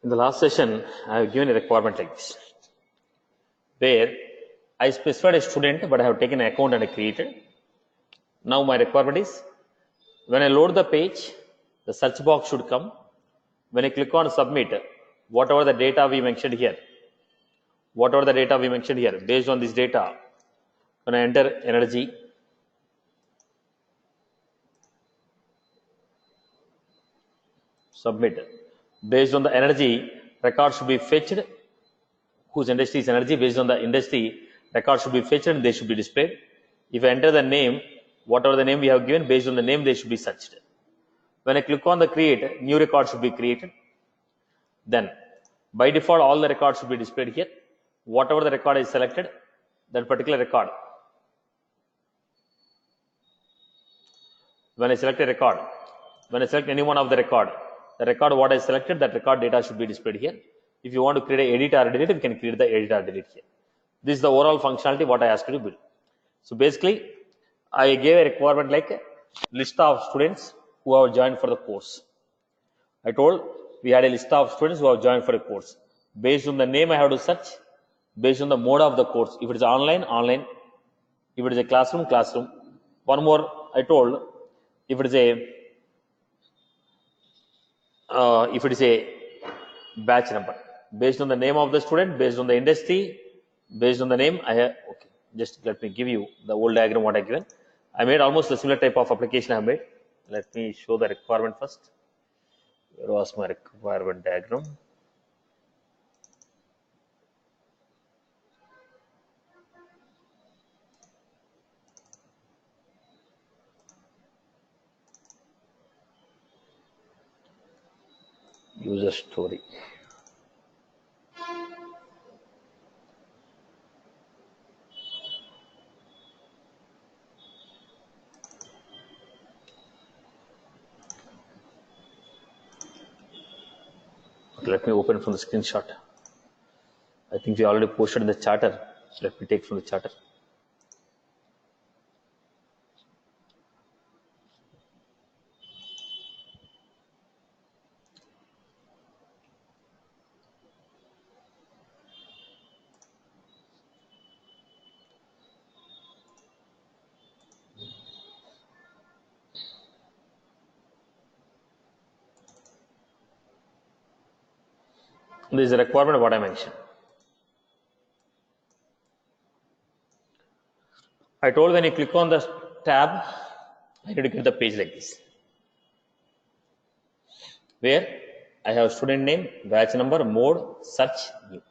In the last session, I have given a requirement like this, where I specified a student, but I have taken an account and I created. Now my requirement is, when I load the page, the search box should come. When I click on submit, whatever the data we mentioned here, based on this data, when I enter energy, submit. Based on the energy, record should be fetched. Whose industry is energy? Based on the industry, record should be fetched and they should be displayed. If I enter the name, whatever the name we have given, based on the name, they should be searched. When I click on the create, new record should be created. Then, by default, all the records should be displayed here. Whatever the record is selected, that particular record. When I select a record, when I select any one of the record what I selected, that record data should be displayed here. If you want to create an edit or delete, you can create the edit or delete here. This is the overall functionality what I asked you to build. So basically, I gave a requirement like a list of students who have joined for the course. I told we had a list of students who have joined for a course. Based on the name, I have to search. Based on the mode of the course, if it is online, online. If it is a classroom, classroom. One more, I told, if it is a batch number, based on the name of the student, based on the industry, based on the name, I have, okay, just let me give you the old diagram what I given. I made almost a similar type of application I have made. Let me show the requirement first. Where was my requirement diagram? User story. Okay, let me open from the screenshot. I think we already posted in the charter. Let me take from the charter. This is a requirement what I mentioned. I told when you click on the tab, I need to get the page like this, where I have student name, batch number, mode, search, new.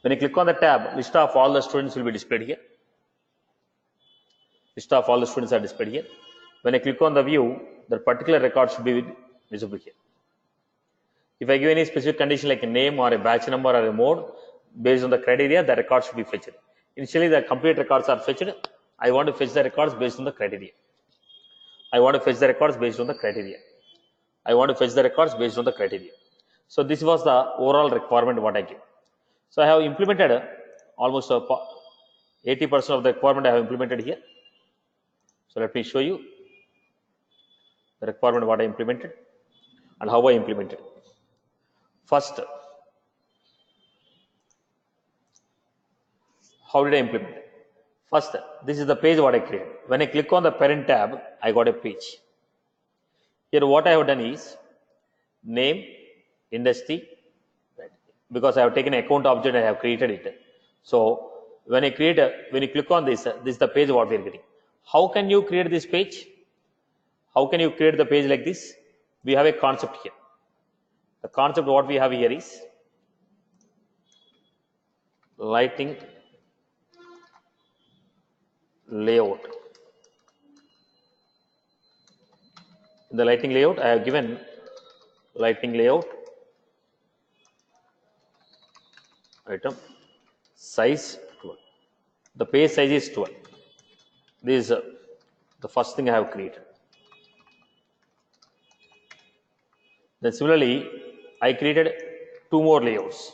When you click on the tab, list of all the students will be displayed here. List of all the students are displayed here. When I click on the view, the particular record should be visible here. If I give any specific condition like a name or a batch number or a mode, based on the criteria, the record should be fetched. Initially, the complete records are fetched. I want to fetch the records based on the criteria. So this was the overall requirement what I give. So I have implemented almost 80% of the requirement I have implemented here. So let me show you the requirement what I implemented and how I implemented. First, how did I implement it? First, this is the page what I created. When I click on the parent tab, I got a page. Here what I have done is name, industry, right? Because I have taken an account object and I have created it. So when you click on this, this is the page what we are getting. How can you create this page? How can you create the page like this? We have a concept here. The concept what we have here is lighting layout. In the lighting layout, I have given lighting layout item size 12. The page size is 12. This is the first thing I have created. Then similarly, I created two more layouts.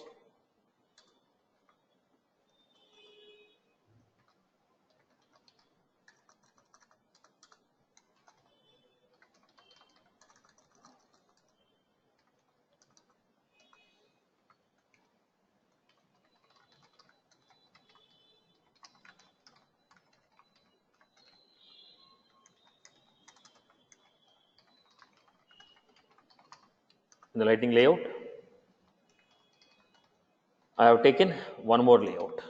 In the lighting layout, I have taken one more layout.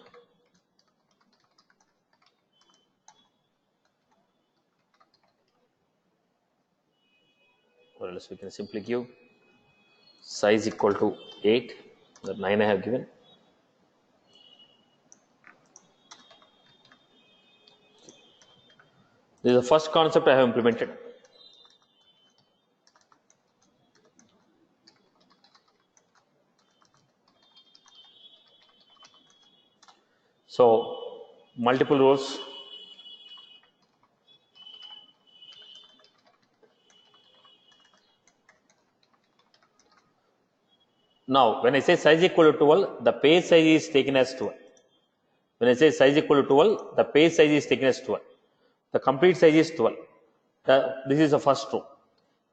Or else we can simply give size equal to 8, that 9 I have given. This is the first concept I have implemented. So multiple rows. Now, when I say size equal to 12, the page size is taken as 12. When I say size equal to 12, the page size is taken as 12. The complete size is 12. This is the first row.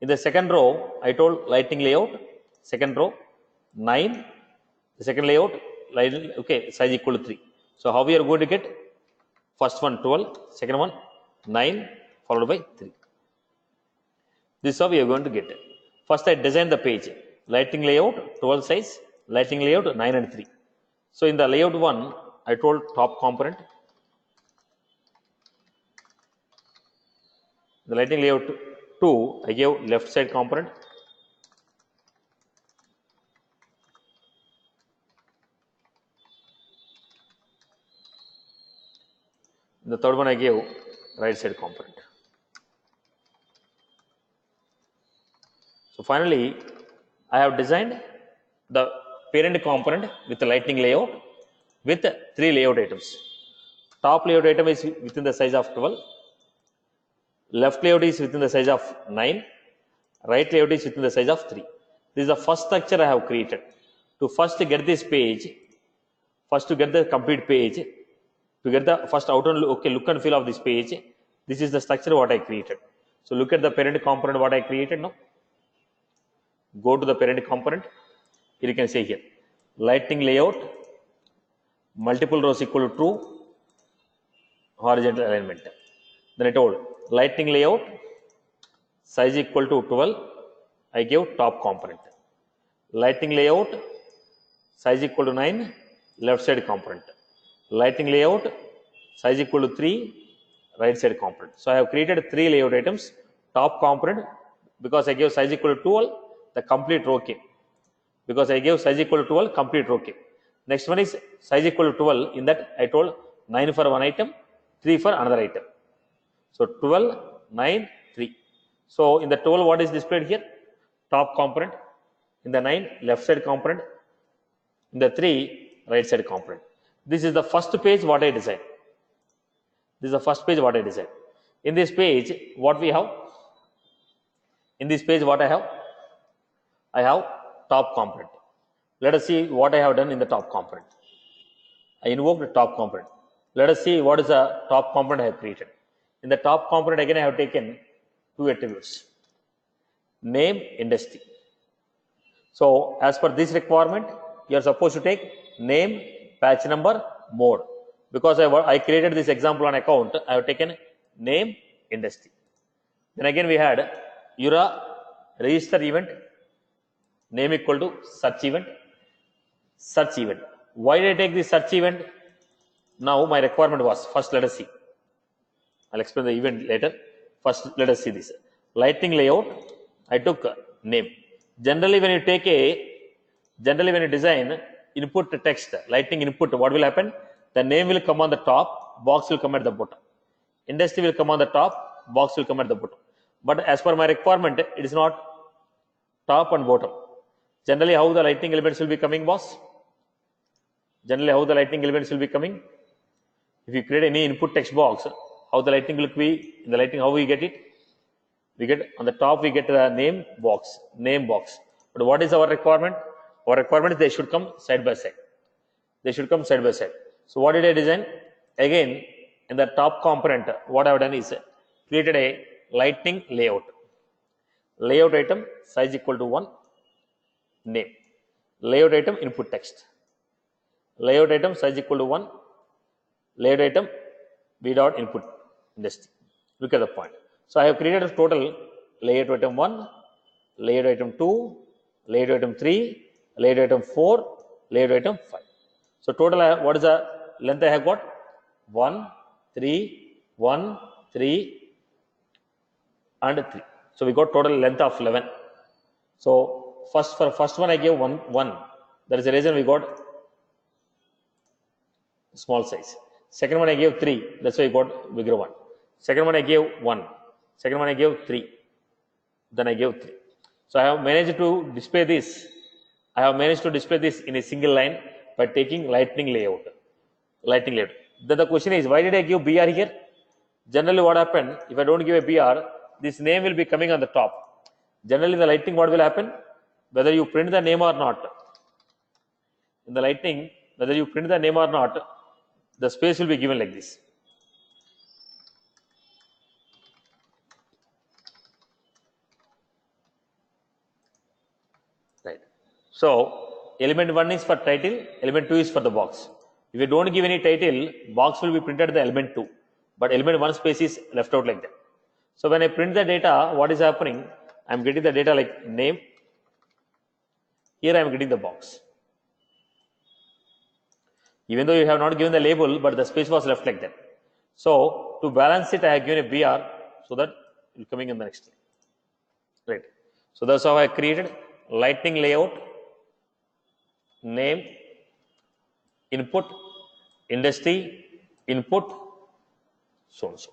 In the second row, I told lighting layout, second row, 9. The second layout, okay, size equal to 3. So, how we are going to get? First one 12, second one 9, followed by 3. This is how we are going to get it. First, I designed the page. Lighting layout, 12 size, lighting layout, 9 and 3. So, in the layout 1, I told top component. The lighting layout 2, I gave left side component. The third one I gave right side component. So finally, I have designed the parent component with the lighting layout with 3 layout items. Top layout item is within the size of 12. Left layout is within the size of 9. Right layout is within the size of 3. This is the first structure I have created. To first get this page, first to get the complete page, to get the first outer look and feel of this page, this is the structure what I created. So look at the parent component what I created now. Go to the parent component. Here you can say here, lighting layout, multiple rows equal to true, horizontal alignment. Then I told lighting layout, size equal to 12, I gave top component. Lighting layout, size equal to 9, left side component. Lighting layout, size equal to 3, right side component. So I have created 3 layout items. Top component, because I gave size equal to 12, the complete row came. Because I gave size equal to 12, complete row came. Next one is size equal to 12. In that I told 9 for one item, 3 for another item. So 12, 9, 3. So in the 12, what is displayed here? Top component. In the 9, left side component. In the 3, right side component. This is the first page what I designed. This is the first page what I designed. In this page, what we have? In this page, what I have? I have top component. Let us see what I have done in the top component. I invoked the top component. Let us see what is the top component I have created. In the top component, again, I have taken 2 attributes. Name, industry. So, as per this requirement, you are supposed to take name, patch number, mode. Because I created this example on account, I have taken name, industry. Then again, we had URA, register event, name equal to search event, search event. Why did I take this search event? Now, my requirement was, first let us see. I'll explain the event later. First, let us see this. Lighting layout, I took name. Generally, when you design input text, lighting input, what will happen? The name will come on the top, box will come at the bottom. Industry will come on the top, box will come at the bottom. But as per my requirement, it is not top and bottom. Generally, how the lighting elements will be coming, boss? Generally, how the lighting elements will be coming? If you create any input text box, how the lighting will be? In the lighting, how we get it? We get on the top, we get the name box. But what is our requirement? Our requirement is they should come side by side. They should come side by side. So what did I design? Again, in the top component, what I have done is created a lighting layout. Layout item size equal to 1, name. Layout item input text. Layout item size equal to 1. Layout item b dot input industry. Look at the point. So I have created a total layout item 1, layout item 2, layout item 3, layout item 4, layout item 5. So total, what is the length I have got? 1, 3, 1, 3, and 3. So we got total length of 11. So for first one I gave 1. That is the reason we got small size. Second one I gave 3. That's why I got bigger one. Second one I gave 1. Second one I gave 3. Then I gave 3. So I have managed to display this. I have managed to display this in a single line by taking lightning layout. Then the question is, why did I give BR here? Generally what happened, if I don't give a BR, this name will be coming on the top. Generally the lightning, what will happen? Whether you print the name or not. In the lightning, whether you print the name or not, the space will be given like this. Right. So element 1 is for title, element 2 is for the box. If you don't give any title, box will be printed the element 2, but element 1 space is left out like that. So when I print the data, what is happening? I am getting the data like name. Here I am getting the box. Even though you have not given the label, but the space was left like that. So to balance it, I have given a BR so that it will coming in the next line. Right. So that's how I created lightning layout, name, input, industry, input, so and so.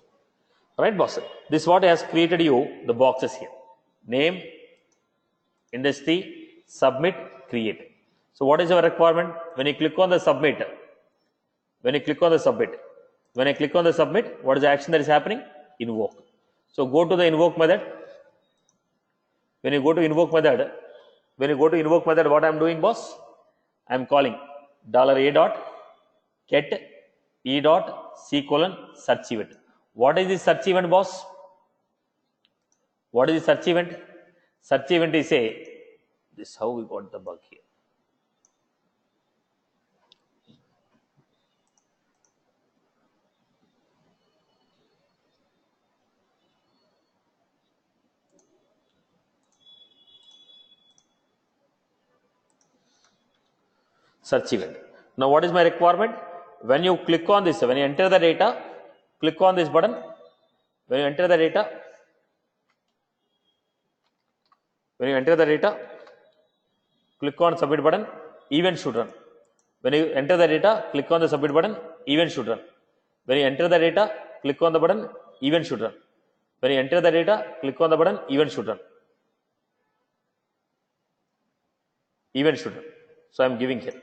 Right, boss? This is what has created you the boxes here. Name, industry, submit, create. So what is our requirement? When you click on the submit, when I click on the submit, what is the action that is happening? Invoke. So go to the invoke method. When you go to invoke method, what I am doing, boss? I am calling $a dot get e dot c colon search event. What is the search event, boss? What is the search event? Search event is this is how we got the bug here. Search event. Now what is my requirement? When you click on this, when you enter the data, click on this button. When you enter the data, click on submit button, event should run. When you enter the data, click on the submit button, event should run. When you enter the data, click on the button, event should run. When you enter the data, click on the button, event should run. Event should run. So I am giving here.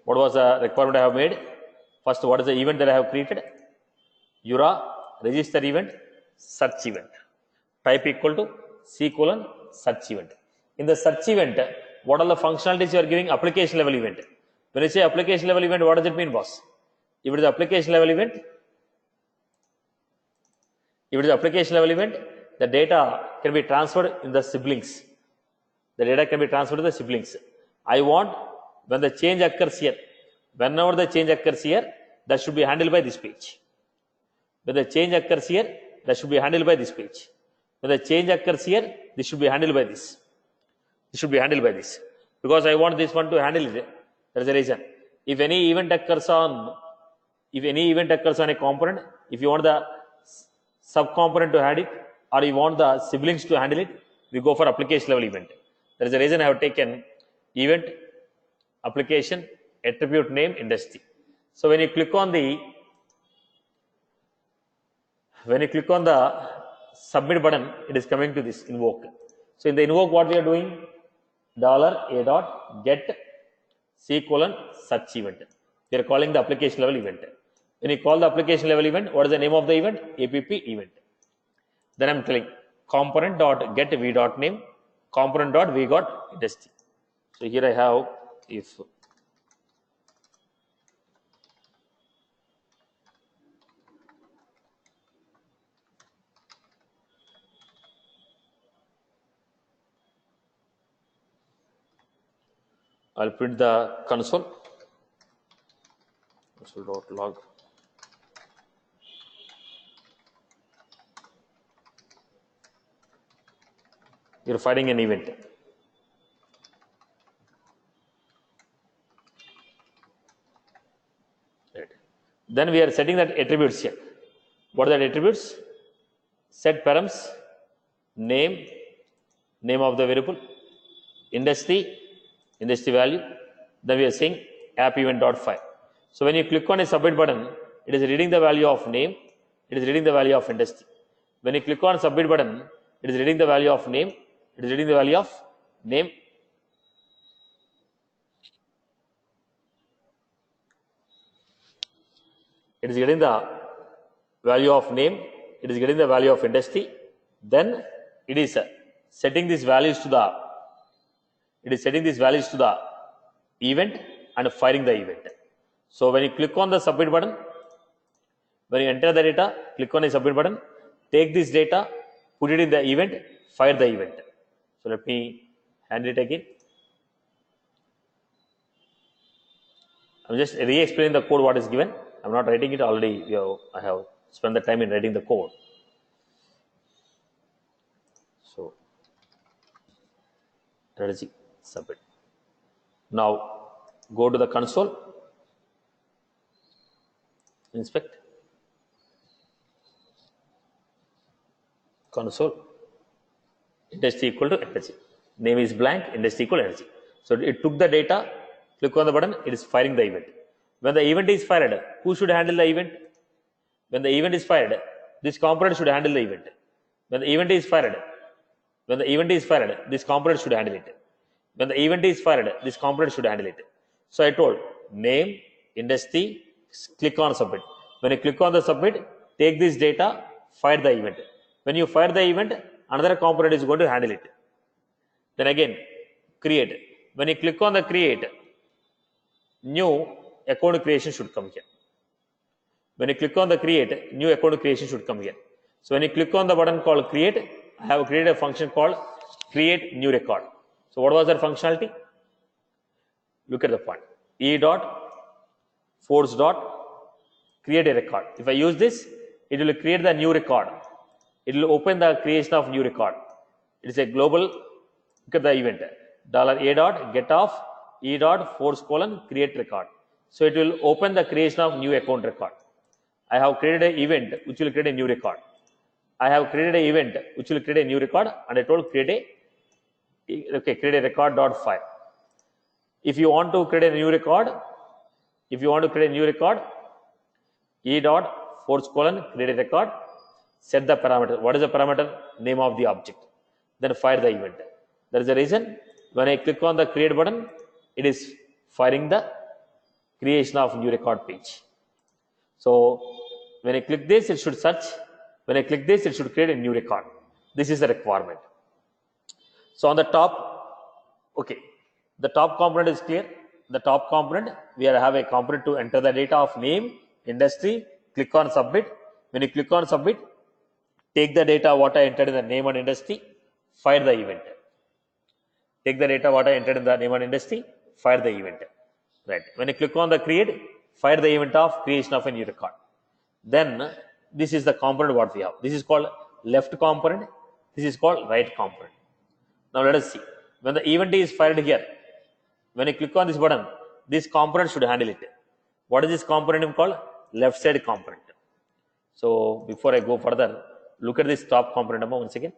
What was the requirement I have made? First, what is the event that I have created? URA, register event, search event. Type equal to C colon search event. In the search event, what are the functionalities you are giving? Application level event. When you say application level event, what does it mean, boss? If it is application level event, the data can be transferred in the siblings. I want when the change occurs here, whenever the change occurs here, that should be handled by this page. When the change occurs here, that should be handled by this page. When the change occurs here, this should be handled by this. Because I want this one to handle it. There is a reason. If any event occurs on a component, if you want the sub-component to handle it, or you want the siblings to handle it, we go for application level event. There is a reason I have taken event, application, attribute name, industry. So when you click on the submit button, it is coming to this invoke. So in the invoke, what we are doing? $a dot get C colon search event. We are calling the application level event. When you call the application level event, what is the name of the event? app event. Then I am telling component dot get v dot name, component dot v got industry. So here I have if I'll print the console.log. You're firing an event. Right. Then we are setting that attributes here. What are the attributes? Set params, name, name of the variable, industry, industry value. Then we are saying app event.file. So when you click on a submit button, it is reading the value of name, it is reading the value of industry. When you click on submit button, it is reading the value of name, it is reading the value of name. It is getting the value of name, it is getting the value of industry. Then it is setting these values to the event and firing the event. So when you click on the submit button, when you enter the data, click on the submit button, take this data, put it in the event, fire the event. So let me hand it again. I'm just re-explaining the code what is given. I'm not writing it already. I have spent the time in writing the code. So energy submit. Now go to the console, inspect, console, industry equal to energy. Name is blank, industry equal energy. So it took the data, click on the button, it is firing the event. When the event is fired, who should handle the event? When the event is fired, this component should handle the event. When the event is fired, this component should handle it. When the event is fired, this component should handle it. So I told name, industry, click on submit. When you click on the submit, take this data, fire the event. When you fire the event, another component is going to handle it. Then again, create. When you click on the create, new account creation should come here. When you click on the create, new account creation should come here. So when you click on the button called create, I have created a function called create new record. So what was that functionality? Look at the point. E dot force dot create a record. If I use this, it will create the new record. It will open the creation of new record. It is a global. Look at the event. $a dot get off E dot force colon create record. So it will open the creation of new account record. I have created an event which will create a new record. I have created an event which will create a new record, and I told create a record dot file. If you want to create a new record, E dot force colon create a record, set the parameter. What is the parameter? Name of the object. Then fire the event. There is a reason. When I click on the create button, it is firing the creation of new record page. So when I click this, it should search. When I click this, it should create a new record. This is the requirement. So on the top, okay, the top component is clear. The top component, we have a component to enter the data of name, industry, click on submit. When you click on submit, take the data what I entered in the name and industry, fire the event. Take the data what I entered in the name and industry, fire the event. Right. When you click on the create, fire the event of creation of a new record. Then this is the component what we have. This is called left component. This is called right component. Now let us see. When the event is fired here, when you click on this button, this component should handle it. What is this component called? Left side component. So before I go further, look at this top component once again.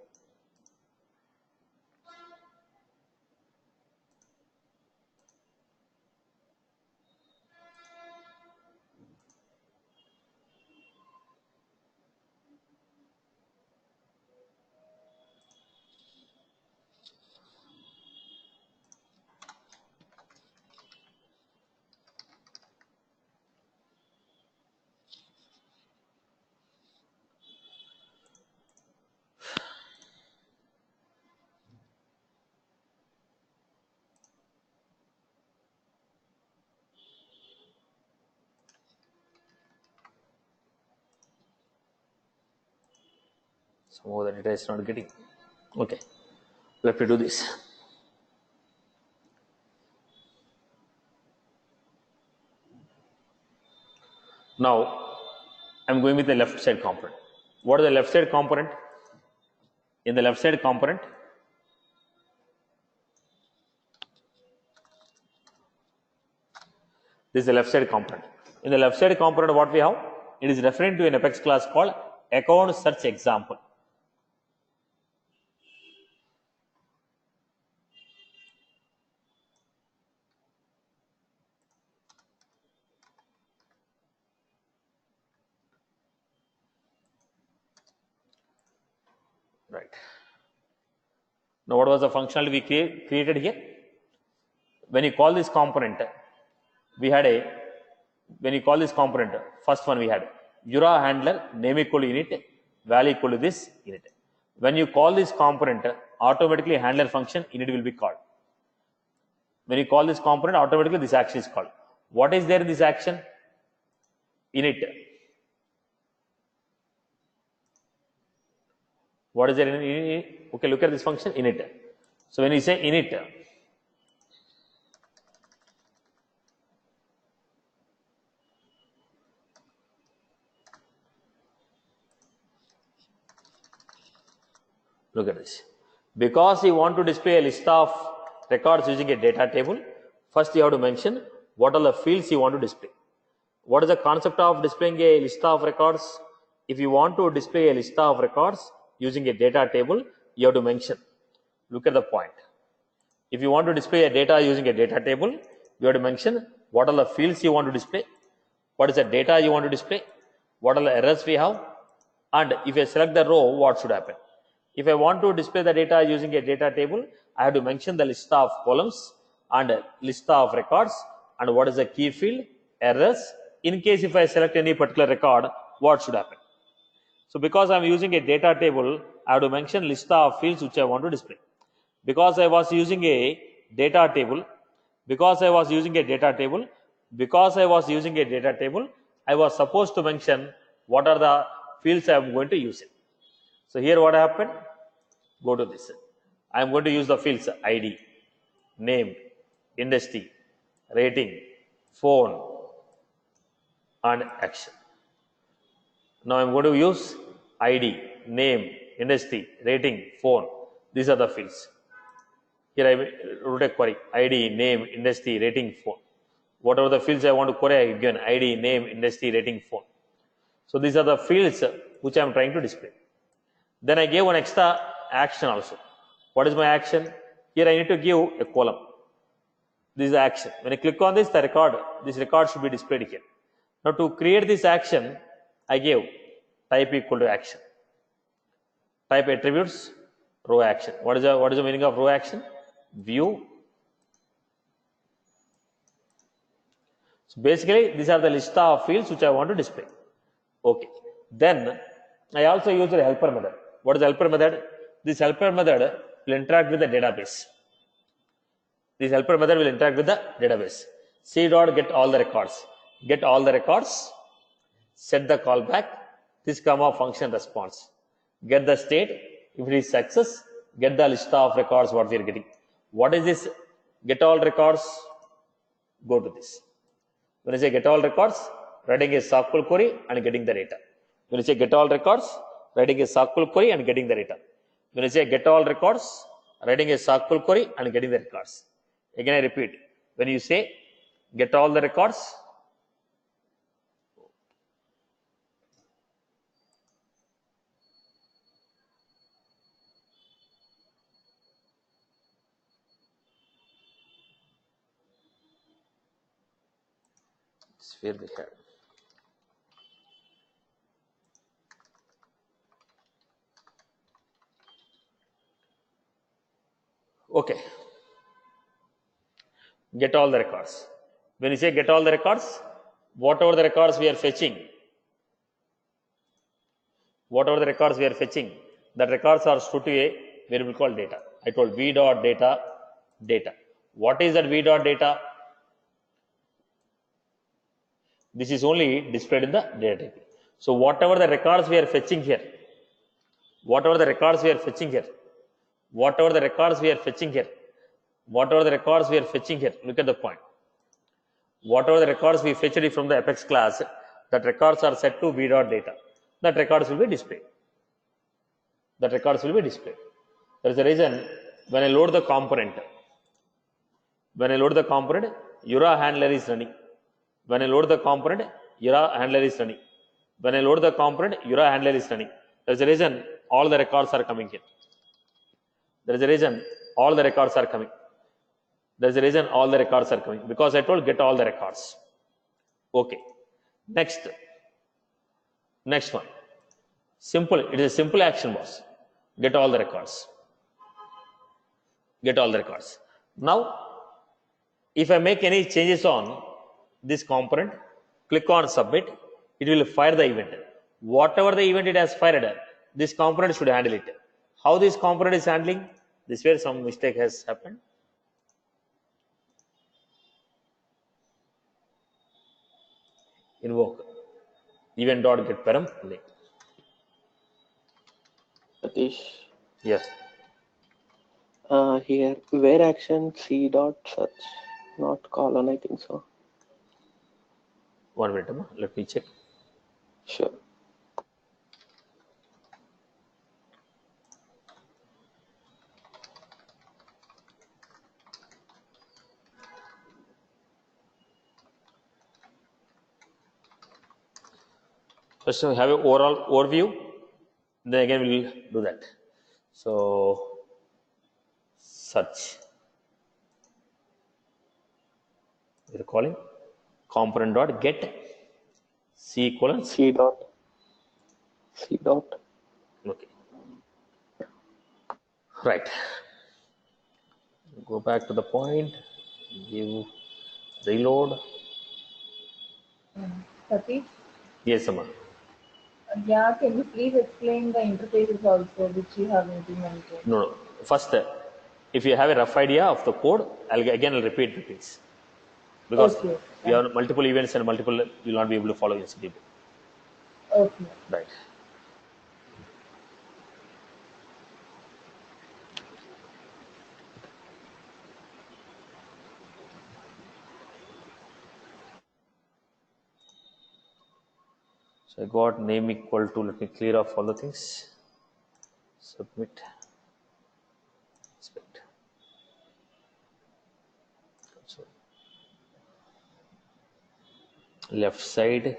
Somehow the data is not getting. Okay, let me do this. Now I'm going with the left side component. What is the left side component? In the left side component, This is the left side component. In the left side component, what we have? It is referring to an Apex class called account search example. Right. Now, what was the functionality we created here? When you call this component, we had a, when you call this component, first one we had Jura handler, name equal to init, value equal to this init. When you call this component, automatically handler function init will be called. When you call this component, automatically this action is called. What is there in this action? Init. What is there in init? Okay, look at this function init. So when you say init, look at this. Because you want to display a list of records using a data table, first you have to mention what are the fields you want to display. What is the concept of displaying a list of records? If you want to display a list of records using a data table, you have to mention. Look at the point. If you want to display a data using a data table, you have to mention what are the fields you want to display, what is the data you want to display, what are the errors we have, and if I select the row, what should happen. If I want to display the data using a data table, I have to mention the list of columns and list of records and what is the key field, errors. In case if I select any particular record, what should happen. So because I am using a data table, I have to mention list of fields which I want to display. Because I was using a data table, I was supposed to mention what are the fields I am going to use it. So here what happened? Go to this. I am going to use the fields ID, name, industry, rating, phone, and action. Now I am going to use ID, name, industry, rating, phone. These are the fields. Here I will write a query: ID, name, industry, rating, phone. Whatever the fields I want to query, I have given ID, name, industry, rating, phone. So these are the fields which I am trying to display. Then I gave one extra action also. What is my action? Here I need to give a column. This is the action. When I click on this, this record should be displayed here. Now to create this action, I gave type equal to action. Type attributes, row action. What is the meaning of row action? View. So basically, these are the list of fields which I want to display. Okay. Then I also use the helper method. What is the helper method? This helper method will interact with the database. C dot get all the records. Get all the records. Set the callback. This comma function response. Get the state. If it is success, get the list of records what we are getting. What is this? Get all records. Go to this. When I say get all records, writing a SQL query and getting the data. When I say get all records, writing a SQL query and getting the data. When I say get all records, writing a SQL query and getting the records. Again I repeat. When you say get all the records, it's where we have. Okay. Get all the records. When you say get all the records, whatever the records we are fetching, that records are stored to a variable called data. I told v dot data, data. What is that v dot data? This is only displayed in the data table. So whatever the records we are fetching here, look at the point. Whatever the records we fetched from the Apex class, that records are set to v dot data. That records will be displayed. That is the reason when I load the component, Jura handler is running. When I load the component, Jira handler is running. When I load the component, Jira handler is running. There's a reason all the records are coming here. There is a reason all the records are coming. There's a reason all the records are coming, because I told get all the records. Okay. Next one. Simple. It is a simple action, boss. Get all the records. Get all the records. Now, if I make any changes on this component, click on submit, it will fire the event. Whatever the event it has fired, this component should handle it. How this component is handling? This is where some mistake has happened. Invoke event.getParam name. Satish. Yes. Here, where action c dot search, not colon, I think so. 1 minute, let me check. Sure. First, we have an overall overview. Then again, we'll do that. So, search. We're calling component dot get c colon C dot. Okay. Right. Go back to the point. Give reload. Satish? Yes, Amma. Yeah, can you please explain the interfaces also which you have implemented? No. First, if you have a rough idea of the code, I'll repeat the things. Because Okay. you have multiple events and multiple, you'll not be able to follow instantly. Okay. Right. So I got name equal to, let me clear off all the things. Submit. Inspect. Console. Left side.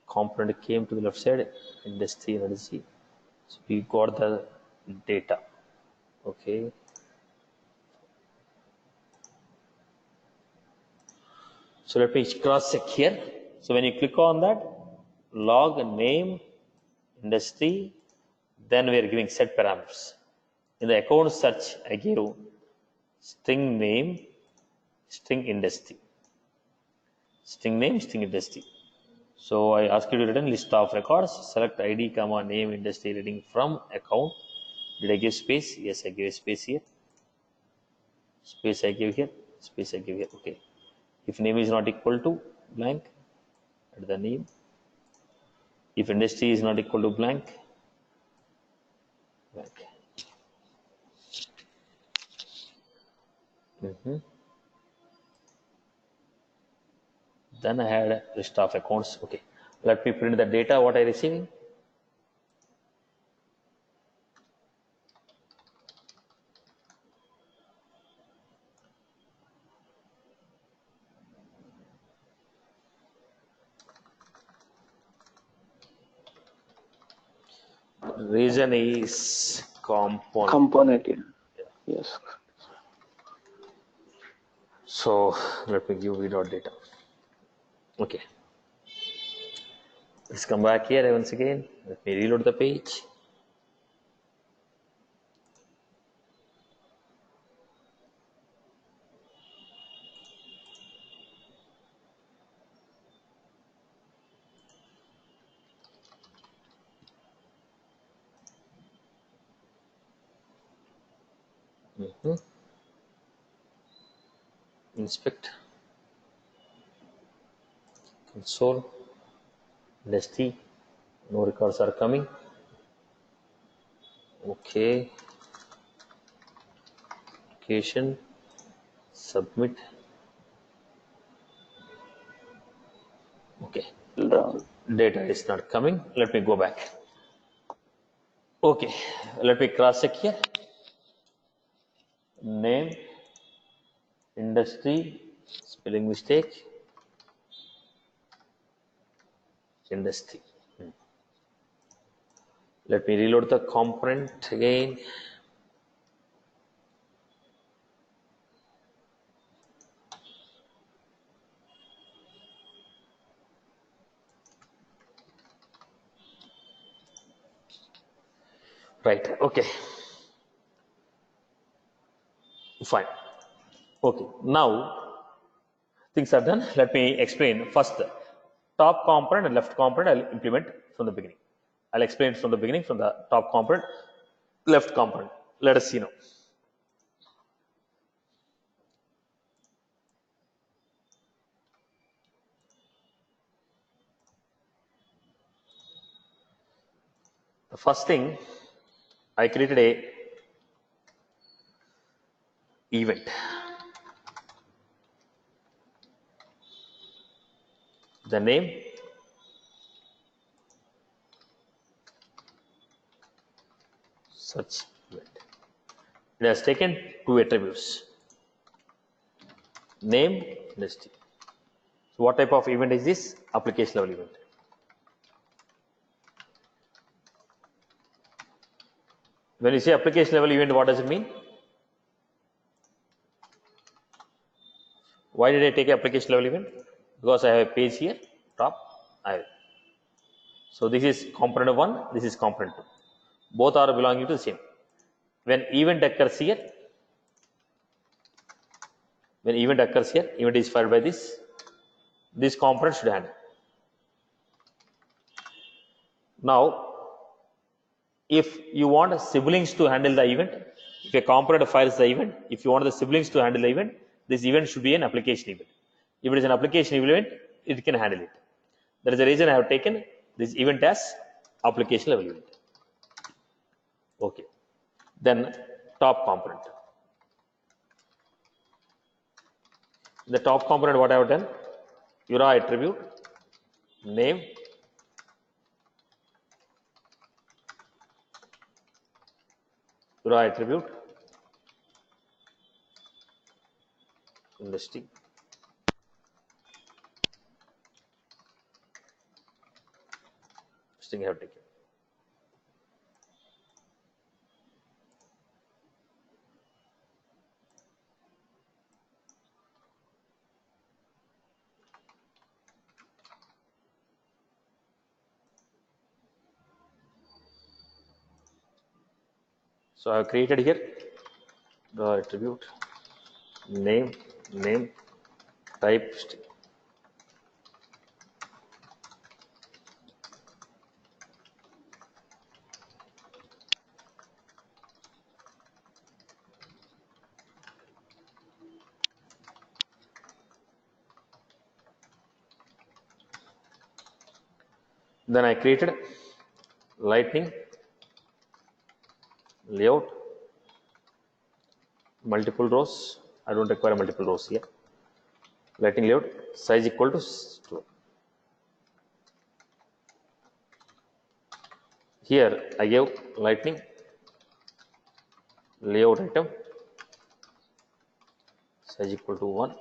Component came to the left side. Industry energy. So we got the data. Okay. So let me cross check here. So when you click on that, log name, industry, then we are giving set parameters. In the account search, I gave string name, string industry. String name, string industry. So I ask you to return list of records, select ID, comma, name, industry, reading from account. Did I give space? Yes, I gave a space here. Space I give here, space I give here. Okay. If name is not equal to blank, add the name. If industry is not equal to blank, blank. Then I had a list of accounts. Okay. Let me print the data what I receiving. Reason is component. Component, yeah. Yes. So let me give v.data. Okay. Let's come back here once again. Let me reload the page. Inspect. Console. Industry. No records are coming. Okay. Application. Submit. Okay. Data is not coming. Let me go back. Okay. Let me cross check here. Name. Industry. Spelling mistake. industry. Let me reload the component again. Right, okay. Fine. Okay, now things are done. Let me explain first top component and left component. I'll implement from the beginning. I'll explain it from the beginning, from the top component, left component. Let us see now. The first thing, I created a event. The name, such event. It has taken two attributes, name, industry. So what type of event is this? Application level event. When you say application level event, what does it mean? Why did I take application level event? Because I have a page here, top, so this is component 1, this is component 2. Both are belonging to the same. When event occurs here, event is fired by this component should handle. Now, if you want siblings to handle the event, if a component fires the event, if you want the siblings to handle the event, this event should be an application event. If it is an application event, it can handle it. That is the reason I have taken this event as application level event. Okay. Then top component. The top component, what I have done? URA attribute, name, URA attribute, industry, string I have taken. So I have created here the attribute, name, type, string. Then I created lightning, layout, multiple rows. I don't require multiple rows here. Lightning layout, size equal to 12. Here I gave lightning, layout item, size equal to 1.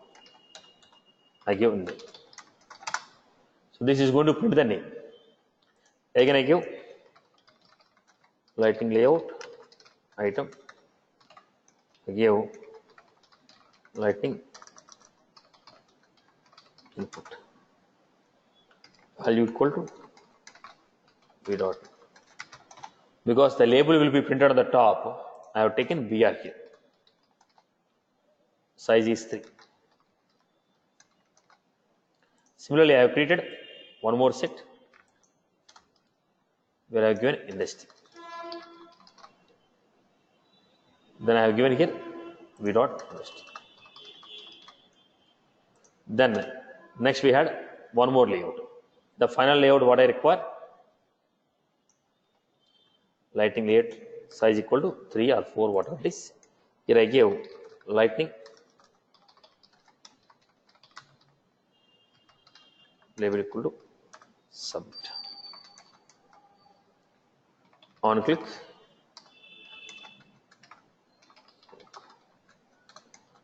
I give name. So this is going to print the name. Again I give lightning layout item. I give lightning input. Value equal to v dot. Because the label will be printed on the top, I have taken br here. Size is 3. Similarly, I have created one more set where I have given industry. Then I have given here v dot industry. Then next we had one more layout. The final layout what I require, lightning layout size equal to 3 or 4, whatever it is. Here I gave lightning label equal to submit. On click,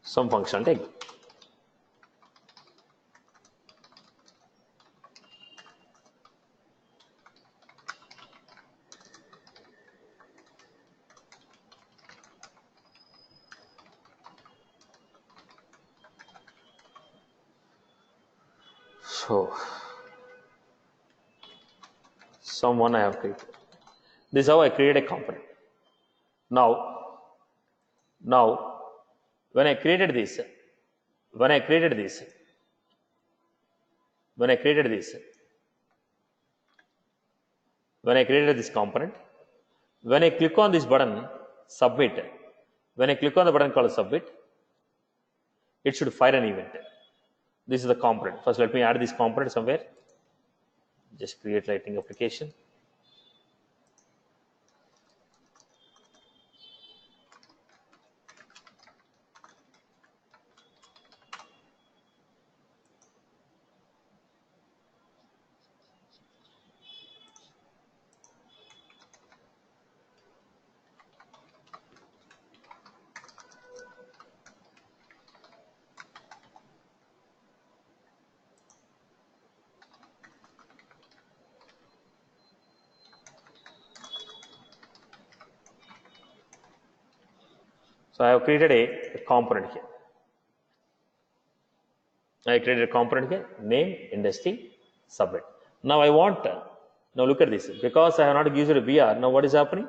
some functionality. So, someone I have created. This is how I create a component. Now, when I created this, when I created this component, when I click on this button, submit, when I click on the button called submit, it should fire an event. This is the component. First, let me add this component somewhere. Just create Lightning application. So I have created a component here. I created a component here, name, industry, submit. Now I want, now look at this, because I have not used a BR, now what is happening?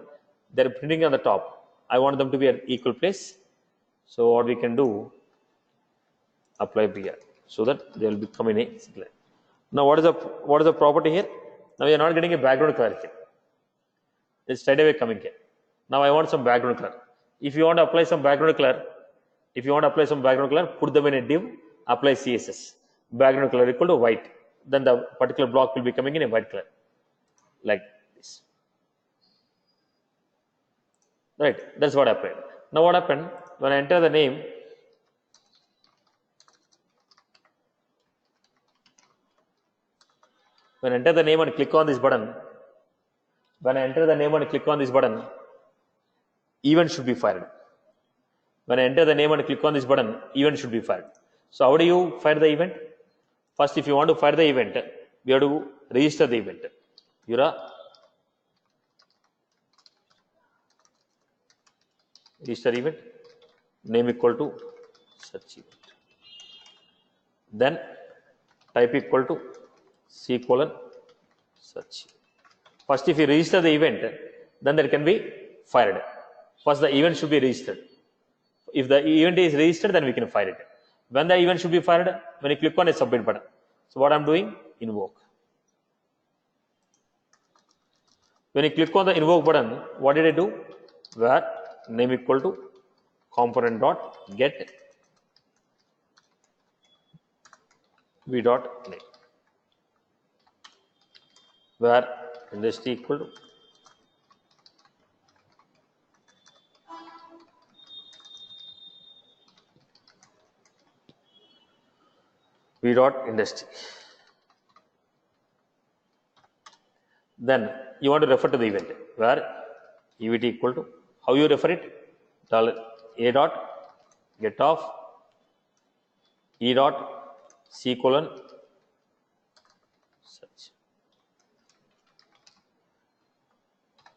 They are printing on the top. I want them to be at equal place. So what we can do, apply BR, so that they will become in a single line. Now what is the property here? Now we are not getting a background color here. It's straight away coming here. Now I want some background color. If you want to apply some background color, put them in a div, apply CSS. Background color equal to white. Then the particular block will be coming in a white color. Like this. Right, that's what happened. Now what happened? When I enter the name, and click on this button, event should be fired. When I enter the name and click on this button, event should be fired. So how do you fire the event? First, if you want to fire the event, we have to register the event. Register event, name equal to search event. Then type equal to C:search. First, if you register the event, then that can be fired. First, the event should be registered. If the event is registered, then we can fire it. When the event should be fired? When you click on a submit button. So what I'm doing? Invoke. When you click on the invoke button, what did I do? Where name equal to component dot get v dot name. Where industry equal to v dot industry. Then you want to refer to the event where evt equal to, how you refer it? $a dot get off e dot C:search.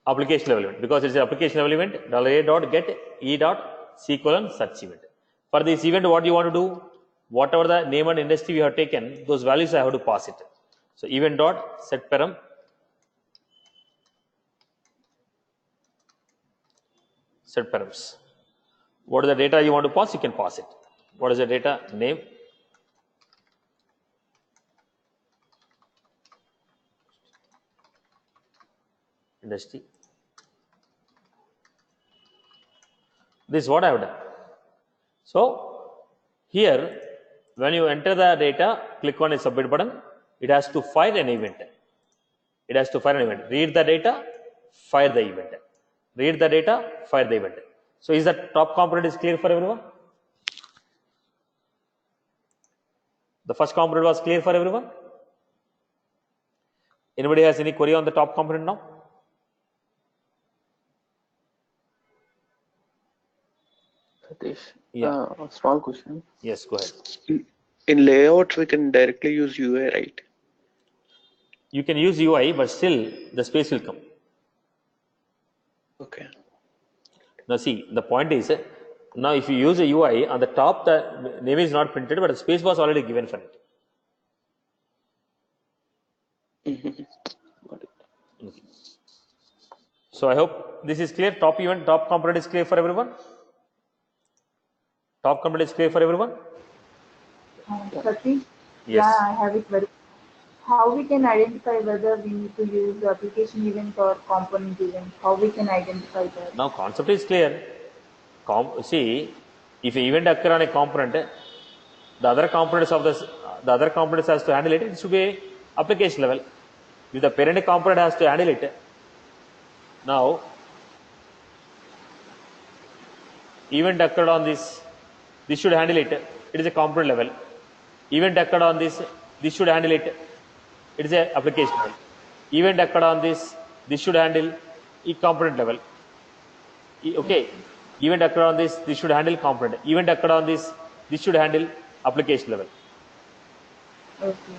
Application level event, because it's an application level event, $a dot get e dot C::search event. For this event, what you want to do? Whatever the name and industry we have taken, those values I have to pass it. So event dot set param set params. What is the data you want to pass? You can pass it. What is the data? Name, industry. This is what I have done. So here, when you enter the data, click on a submit button, it has to fire an event. Read the data, fire the event. Read the data, fire the event. So is the top component is clear for everyone? The first component was clear for everyone? Anybody has any query on the top component now? Satish, Yeah. a small question. Yes, go ahead. In layouts, we can directly use UI, right? You can use UI, but still the space will come. Okay. Now see, the point is, now if you use a UI, on the top the name is not printed, but the space was already given for it. So I hope this is clear. Top event, top component is clear for everyone. Top component is clear for everyone. Satish? Yes. Yeah, I have it very. How we can identify whether we need to use the application event or component event? How we can identify that? Now concept is clear. See, if an event occur on a component, the other components has to handle it. It should be a application level. If the parent component has to handle it, now event occurred on this should handle it. It is a component level. Event occurred on this should handle it. It is a application level. Event occurred on this should handle a component level. Okay. Event occurred on this should handle component. Event occurred on this should handle application level. Okay.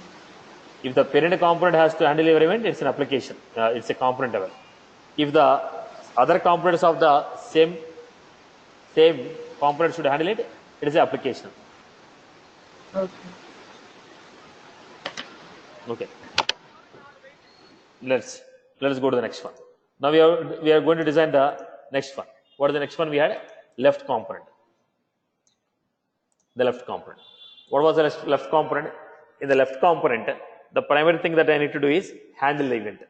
If the parent component has to handle your event, it's an application. It's a component level. If the other components of the same component should handle it, it is an application. Okay. Okay. Let's go to the next one. Now we are going to design the next one. What is the next one we had? Left component. The left component. What was the left component? In the left component, the primary thing that I need to do is handle the event.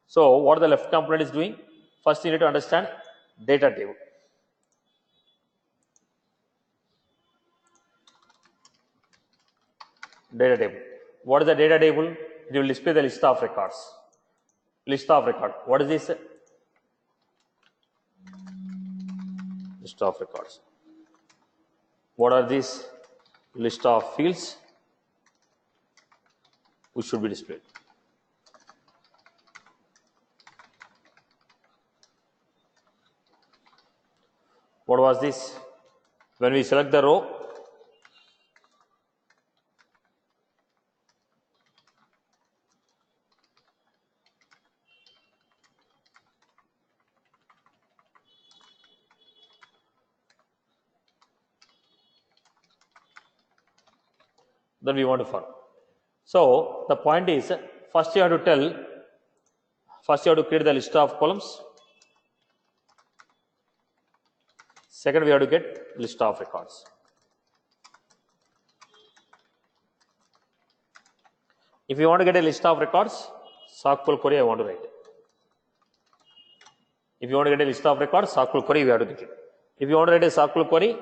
So what the left component is doing? First you need to understand data table. Data table. What is the data table? It will display the list of records. List of record. What is this? List of records. What are these? List of fields which should be displayed. What was this? When we select the row, then we want to follow. So the point is, first you have to create the list of columns. Second, we have to get list of records. If you want to get a list of records, SQL query I want to write. If you want to get a list of records, SQL query we have to get it. If you want to write a SQL query,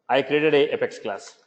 I created a Apex class.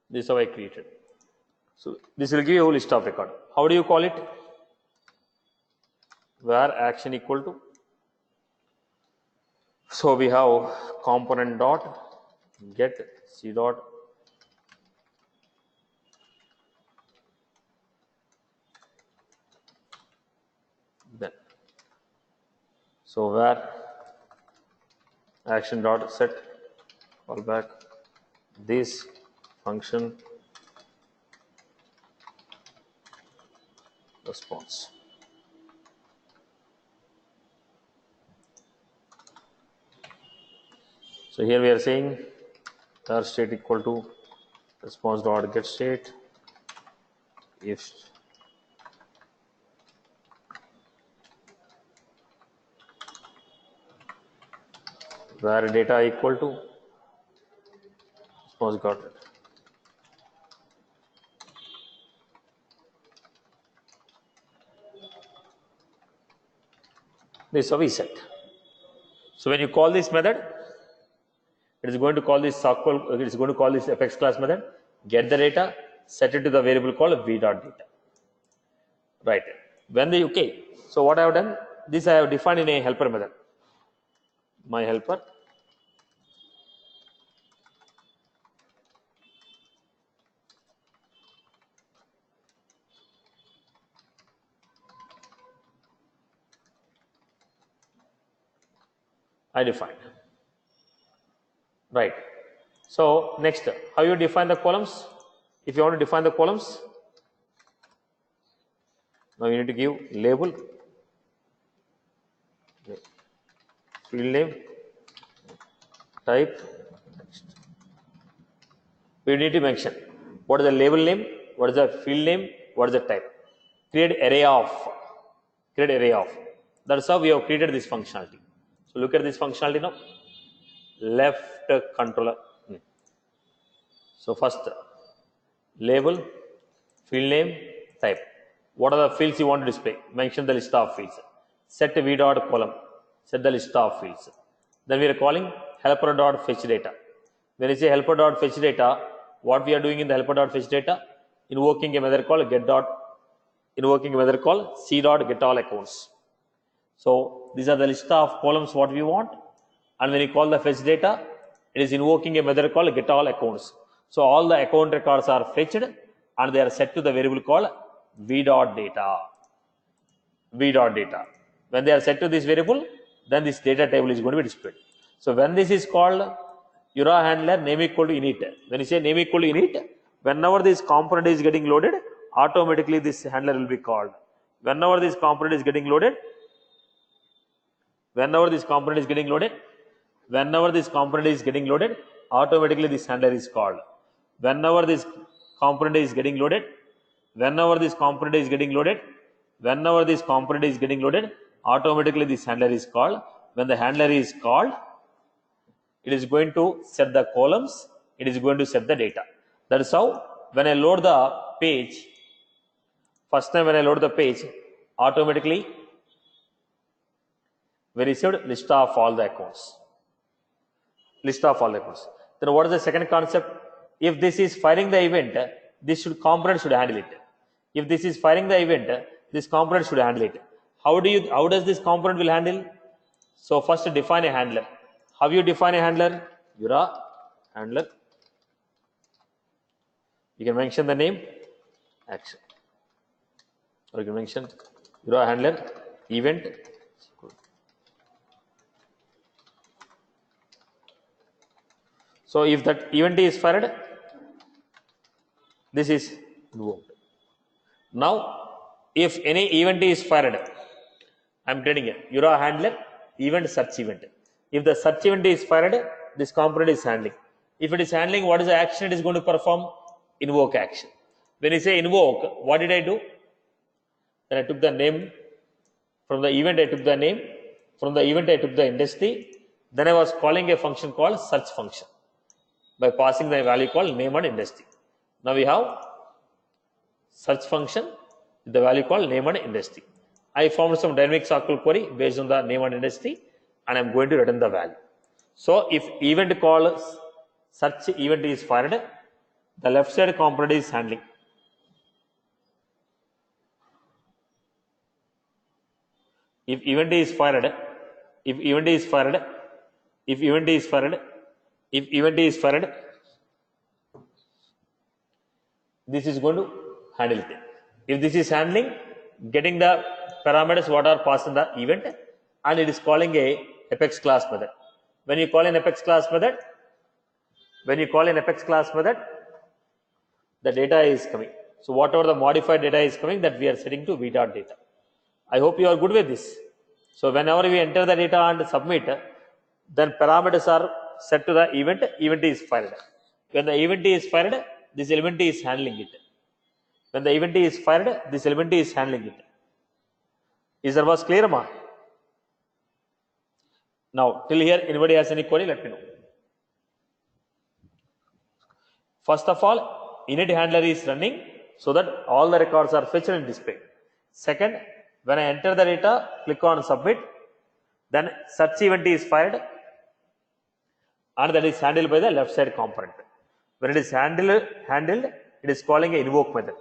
This is how I created. So this will give you a list of record. How do you call it? Where action equal to. So we have component dot get c dot then. So where action dot set callback this function response. So here we are saying var state equal to response dot get state if var data equal to response got it. This is how we set. So when you call this method, it is going to call this SQL, it is going to call this Apex class method, get the data, set it to the variable called v.data. Right. When the okay, so what I have done, this I have defined in a helper method. My helper I defined. Right. So next, how you define the columns? If you want to define the columns, now you need to give label, field name, type. We need to mention what is the label name, what is the field name, what is the type. Create array of. That's how we have created this functionality. So look at this functionality now. Left controller. So first, label, field name, type. What are the fields you want to display? Mention the list of fields. Set v dot column. Set the list of fields. Then we are calling helper dot fetch data. When you say helper dot fetch data, what we are doing in the helper dot fetch data? Invoking a method called c dot get all accounts. So these are the list of columns what we want. And when you call the fetch data, it is invoking a method called get all accounts. So all the account records are fetched and they are set to the variable called v dot data. When they are set to this variable, then this data table is going to be displayed. So when this is called URA handler name equal to init. When you say name equal to init, whenever this component is getting loaded, automatically this handler will be called. Whenever this component is getting loaded, automatically this handler is called. Whenever this component is getting loaded, automatically this handler is called. When the handler is called, it is going to set the columns, it is going to set the data. That is how when I load the page, first time when I load the page, automatically we received list of all the accounts. Then what is the second concept? If this is firing the event, component should handle it. If this is firing the event, this component should handle it. How does this component will handle? So first define a handler. How you define a handler? URA handler. You can mention the name, action. Or you can mention URA handler, event. So if that event is fired, this is invoked. Now, if any event is fired, I am getting it. URA handler, event, search event. If the search event is fired, this component is handling. If it is handling, what is the action it is going to perform? Invoke action. When you say invoke, what did I do? Then I took the name. From the event, I took the name. From the event, I took the industry. Then I was calling a function called search function by passing the value called name and industry. Now we have search function with the value called name and industry. I formed some dynamic SQL query based on the name and industry, and I am going to return the value. So if event called search event is fired, the left side component is handling. If event is fired, this is going to handle it. If this is handling, getting the parameters what are passed in the event, and it is calling a apex class method. When you call an apex class method, the data is coming. So whatever the modified data is coming, that we are setting to v dot data. I hope you are good with this. So whenever we enter the data and submit, then parameters are set to the event is fired. When the event is fired, this element is handling it. When the event is fired, this element is handling it. Is that was clear, ma? Now, till here, anybody has any query, let me know. First of all, init handler is running so that all the records are fetched and displayed. Second, when I enter the data, click on submit, then search event is fired and that is handled by the left side component. When it is handled, it is calling a invoke method.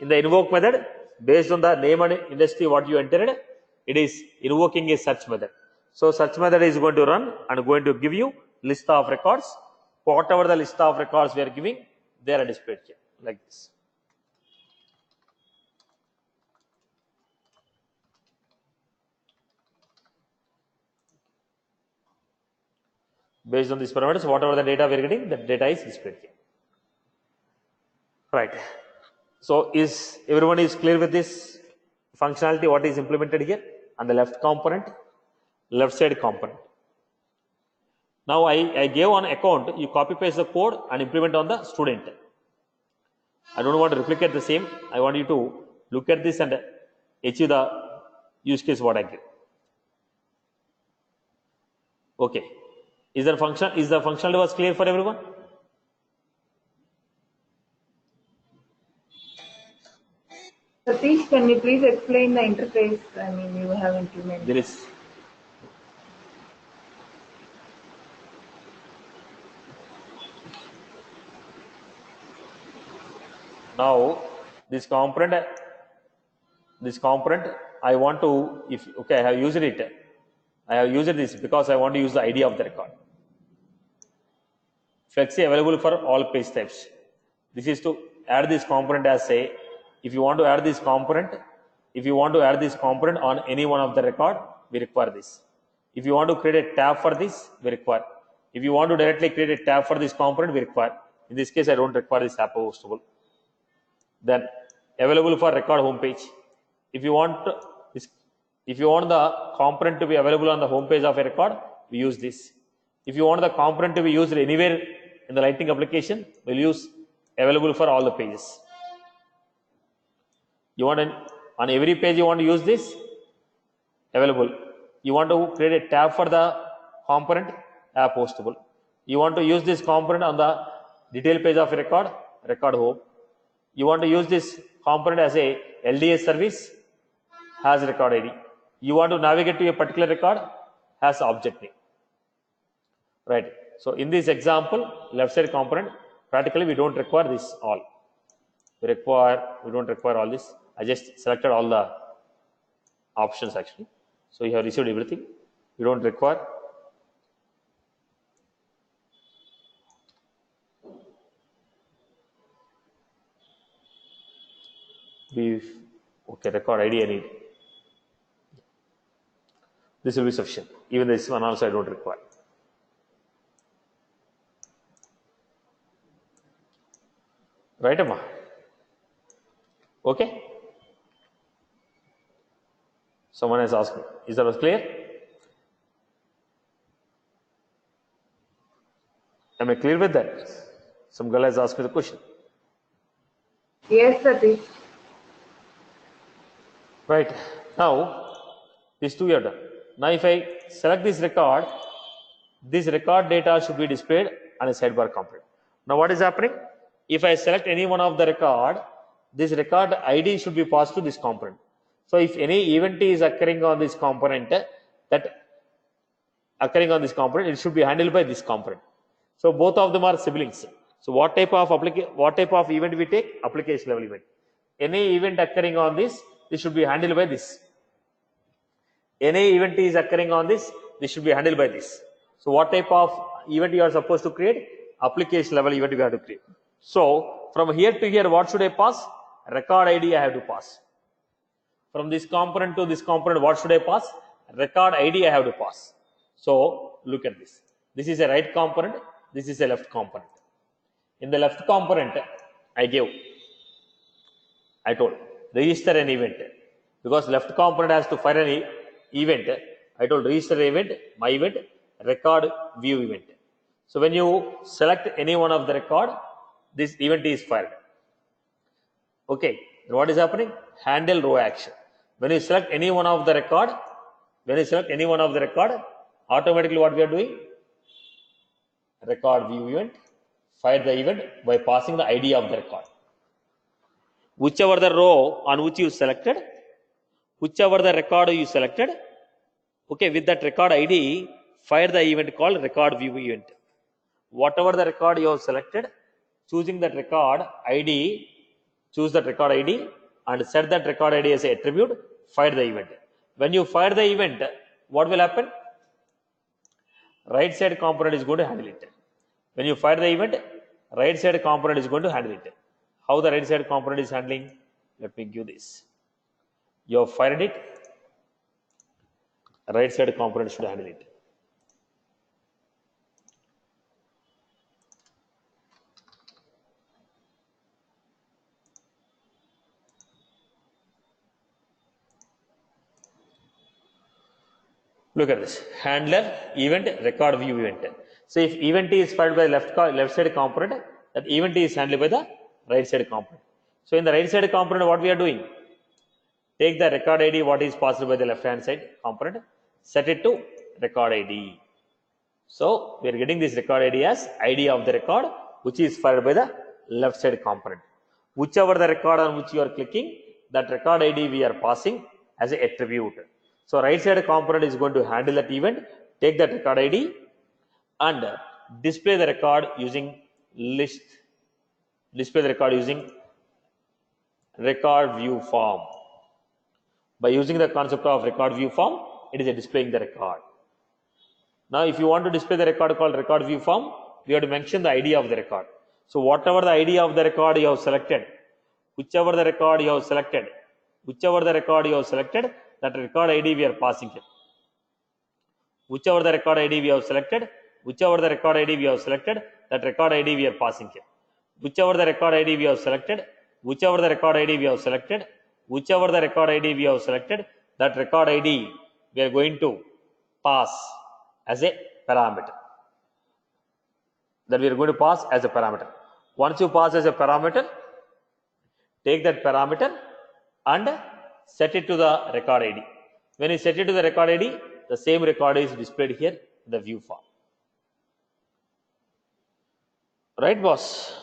In the invoke method, based on the name and industry what you entered, it is invoking a search method. So search method is going to run and going to give you list of records. Whatever the list of records we are giving, they are displayed here like this. Based on these parameters, whatever the data we are getting, that data is displayed here. Right. So is everyone is clear with this functionality? What is implemented here on the left component, left side component? Now I gave on account, you copy paste the code and implement on the student. I don't want to replicate the same. I want you to look at this and achieve the use case what I give. Okay. Is the functionality was clear for everyone? Satish, can you please explain the interface? I mean, you have implemented. There is. Now this component I want to, if okay, I have used it. I have used this because I want to use the ID of the record. Flexi available for all page types. This is to add this component as say, if you want to add this component on any one of the record, we require this. If you want to create a tab for this, we require. If you want to directly create a tab for this component, we require. In this case, I don't require this app hostable. Then available for record homepage. If you want the component to be available on the home page of a record, we use this. If you want the component to be used anywhere in the Lightning application, we'll use available for all the pages. You want on every page you want to use this available. You want to create a tab for the component, app hostable. You want to use this component on the detail page of a record home. You want to use this component as a LDS service, has record ID. You want to navigate to a particular record, has object name. Right. So in this example, left side component, practically we don't require this all. We don't require all this. I just selected all the options actually. So you have received everything. You don't require. Okay, record ID I need. This will be sufficient. Even this one also I don't require. Right, Amma? Okay? Someone has asked me. Is that clear? Am I clear with that? Some girl has asked me the question. Yes, Satish. Right. Now, these two are done. Now, if I select this record data should be displayed on a sidebar component. Now, what is happening? If I select any one of the record, this record ID should be passed to this component. So, if any event is occurring on this component, it should be handled by this component. So, both of them are siblings. So, what type of event we take? Application level event. Any event occurring on this should be handled by this. Any event is occurring on this should be handled by this. So, what type of event you are supposed to create? Application level event you have to create. So, from here to here, what should I pass? Record ID I have to pass. From this component to this component, what should I pass? Record ID I have to pass. So, look at this. This is a right component. This is a left component. In the left component, I told register an event. Because left component has to fire an event. I told register an event, my event, record view event. So, when you select any one of the record, this event is fired. Okay. What is happening? Handle row action. When you select any one of the record, automatically what we are doing? Record view event, fire the event by passing the ID of the record. Whichever the row on which you selected, whichever the record you selected, okay, with that record ID, fire the event called record view event. Whatever the record you have selected, choosing that record ID, choose that record ID and set that record ID as an attribute, fire the event. When you fire the event, what will happen? Right side component is going to handle it. When you fire the event, right side component is going to handle it. How the right side component is handling? Let me give this. You have fired it. Right side component should handle it. Look at this. Handler, event, record view event. So if event is fired by the left side component, that event is handled by the right side component. So in the right side component, what we are doing? Take the record ID, what is passed by the left hand side component, set it to record ID. So we are getting this record ID as ID of the record, which is fired by the left side component. Whichever the record on which you are clicking, that record ID we are passing as a attribute. So right side component is going to handle that event, take that record ID and display the record using list, display the record using record view form. By using the concept of record view form, it is a displaying the record. Now if you want to display the record called record view form, we have to mention the ID of the record. So whatever the ID of the record you have selected, whichever the record you have selected, that record ID we are passing here. Whichever the record ID we have selected, that record ID we are passing here. Whichever the record ID we have selected, that record ID we are going to pass as a parameter. Once you pass as a parameter, take that parameter and set it to the record ID. When you set it to the record ID, the same record is displayed here in the view form. Right, boss?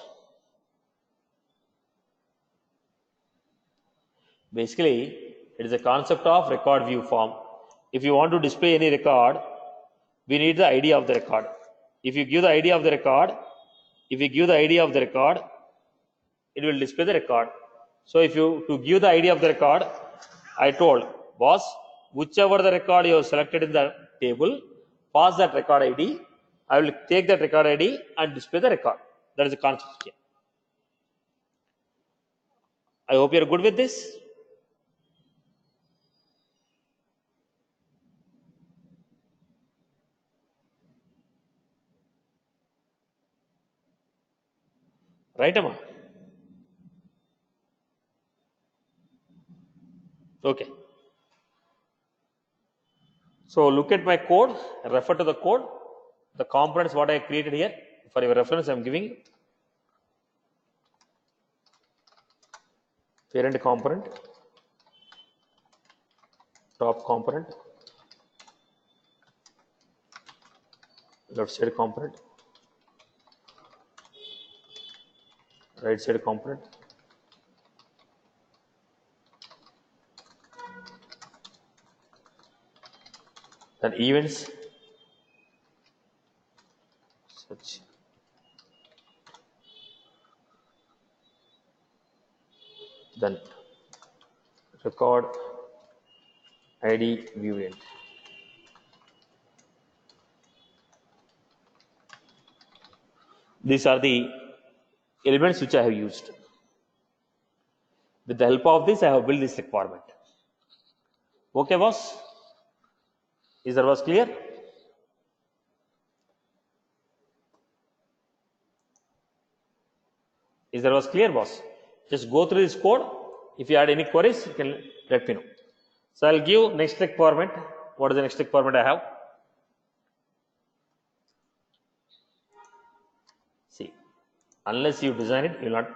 Basically, it is a concept of record view form. If you want to display any record, we need the ID of the record. If you give the ID of the record, it will display the record. So if you to give the ID of the record, I told boss, whichever the record you have selected in the table, pass that record ID. I will take that record ID and display the record. That is the concept here. I hope you are good with this. Right, Amma? Okay. So look at my code, refer to the code, the components what I created here. For your reference, I am giving parent component, top component, left side component, right side component, then events, such, then record ID view event. These are the elements which I have used. With the help of this, I have built this requirement. Okay, boss? Is that was clear? Is that was clear, boss? Just go through this code. If you had any queries, you can let me know. So I'll give next requirement. What is the next requirement I have? See, unless you design it, you will not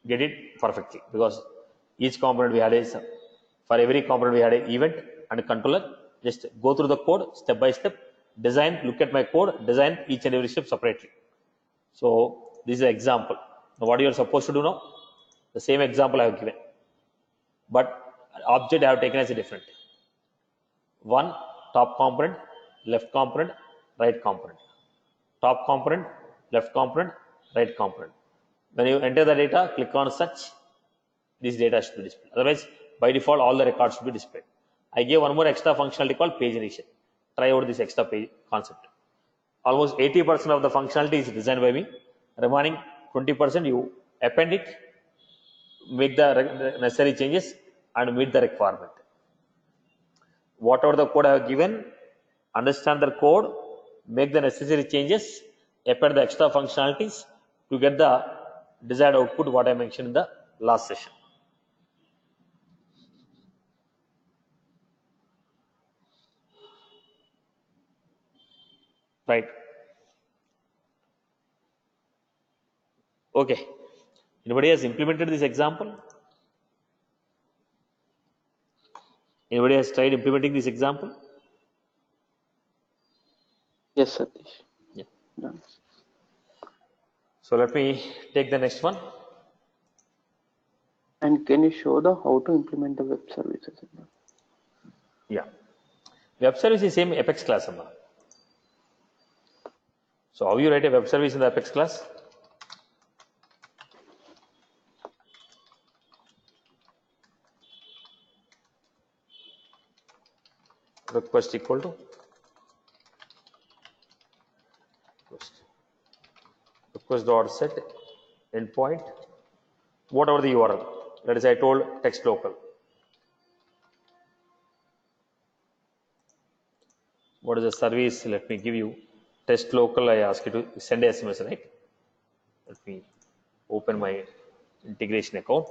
get it perfectly, because each component we had is, for every component we had an event and a controller. Just go through the code step by step, design, look at my code, design each and every step separately. So this is an example. Now what you are supposed to do now? The same example I have given, but object I have taken as a different. One, top component, left component, right component. Top component, left component, right component. When you enter the data, click on search. This data should be displayed. Otherwise, by default, all the records should be displayed. I gave one more extra functionality called page initial. Try out this extra page concept. Almost 80% of the functionality is designed by me. Remaining 20% you append it, make the necessary changes and meet the requirement. Whatever the code I have given, understand the code, make the necessary changes, append the extra functionalities to get the desired output what I mentioned in the last session. right? Okay. Anybody has implemented this example? Anybody has tried implementing this example? Yes, Satish. Yeah. Done. So let me take the next one. And can you show the how to implement the web services in that? Yeah. Web service is same Apex class. Amma. So how you write a web service in the Apex class? Request equal to request dot set endpoint, whatever the URL. That is, I told text local. What is the service? Let me give you test local. I ask you to send a SMS, right? Let me open my integration account.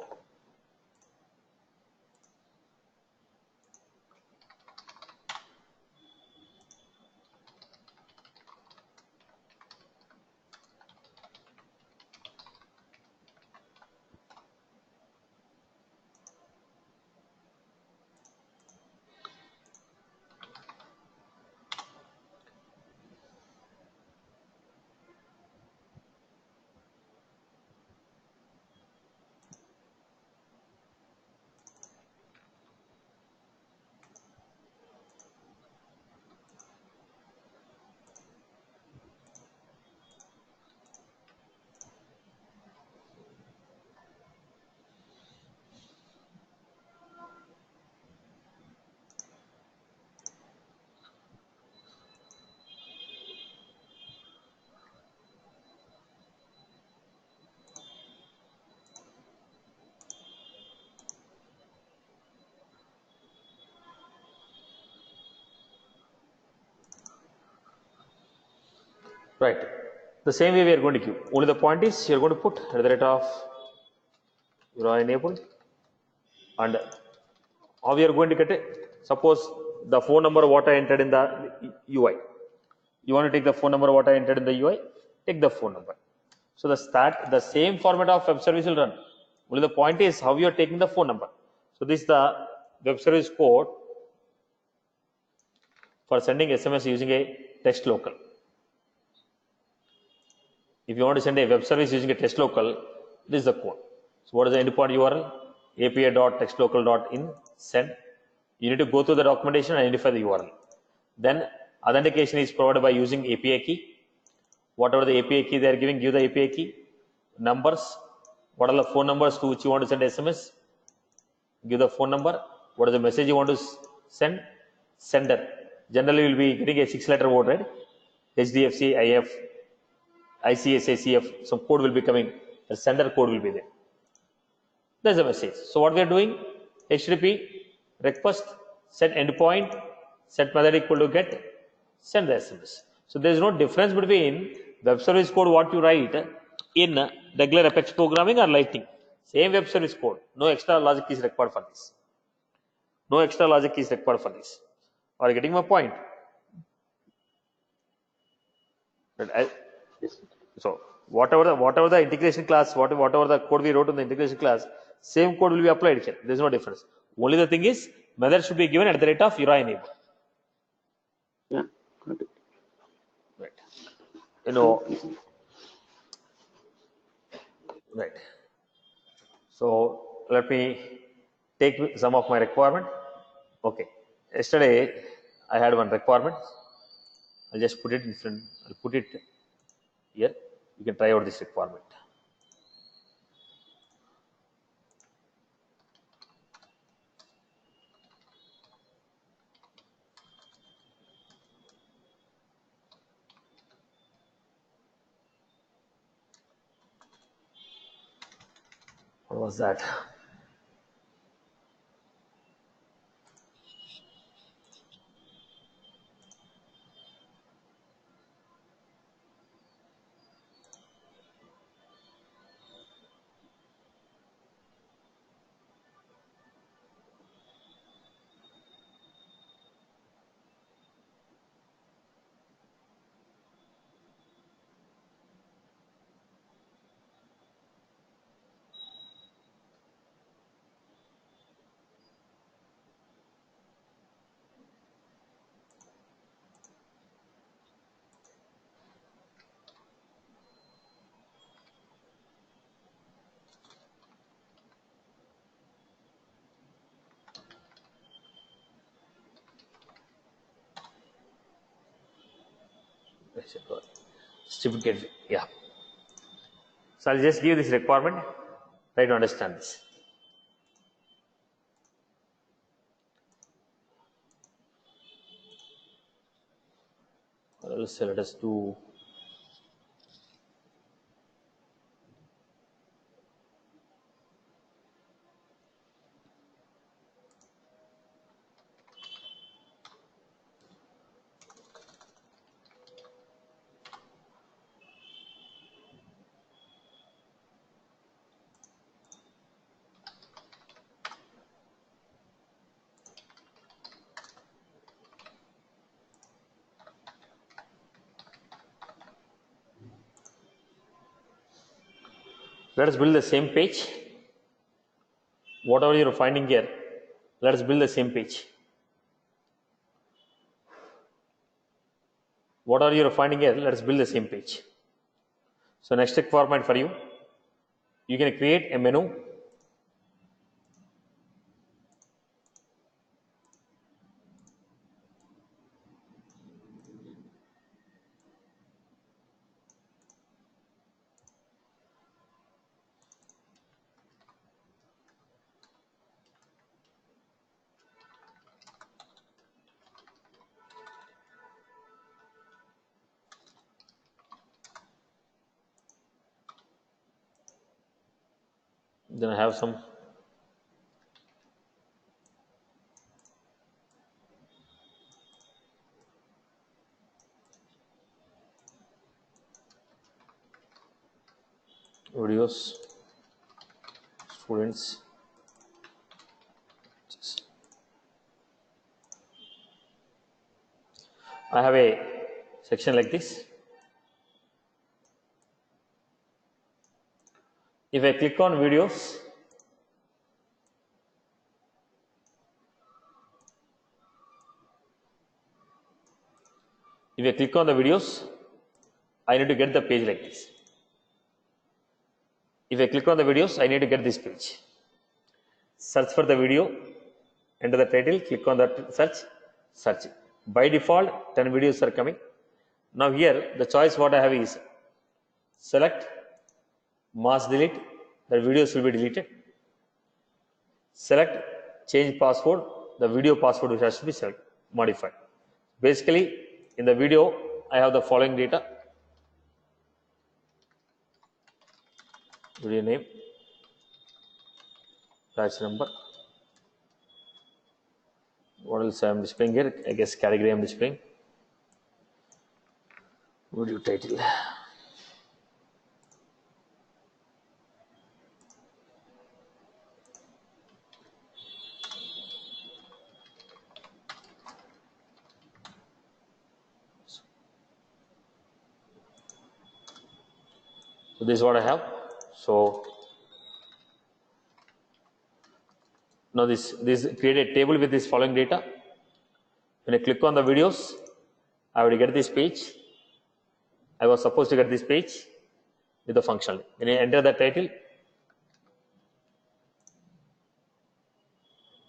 Right. The same way we are going to give. Only the point is you are going to put at the rate of URI enabled, and how we are going to get it. Suppose the phone number what I entered in the UI. You want to take the phone number what I entered in the UI. Take the phone number. So the same format of web service will run. Only the point is how you are taking the phone number. So this is the web service code for sending SMS using a text local. If you want to send a web service using a text local, this is the code. So what is the endpoint URL? api.textlocal.in send. You need to go through the documentation and identify the URL. Then authentication is provided by using API key. Whatever the API key they are giving, give the API key. Numbers. What are the phone numbers to which you want to send SMS? Give the phone number. What is the message you want to send? Sender. Generally, you will be getting a 6-letter word, right? HDFC, IF, ICSACF. Some code will be coming. The sender code will be there. That's the message. So what we are doing? HTTP request set endpoint set method equal to get send the SMS. So there is no difference between web service code what you write in regular Apex programming or Lightning. Same web service code. No extra logic is required for this. No extra logic is required for this. Are you getting my point? So whatever the integration class, whatever the code we wrote in the integration class, same code will be applied here. There is no difference. Only the thing is method should be given at the rate of URI enable. Yeah, got it. Right. You know. Right. So let me take some of my requirement. Okay. Yesterday I had one requirement. I'll just put it in front. I'll put it here. You can try out this requirement. What was that? certificate. Yeah. So I'll just give this requirement. Try to understand this. Or else let us do. Let us build the same page. Whatever you're finding here, let us build the same page. Whatever you're finding here, let us build the same page. So next requirement for you, you can create a menu. Then I have some videos, students. I have a section like this. If I click on videos, if I click on the videos, I need to get the page like this. If I click on the videos, I need to get this page. Search for the video, enter the title, click on that search. By default, 10 videos are coming. Now here, the choice what I have is select, mass delete, the videos will be deleted. Select, change password, the video password has to be modified. Basically, in the video, I have the following data. Video name, batch number. What else I am displaying here? I guess category I am displaying. Video title. So this is what I have. So now this create a table with this following data. When I click on the videos, I will get this page. I was supposed to get this page with the function. When I enter the title,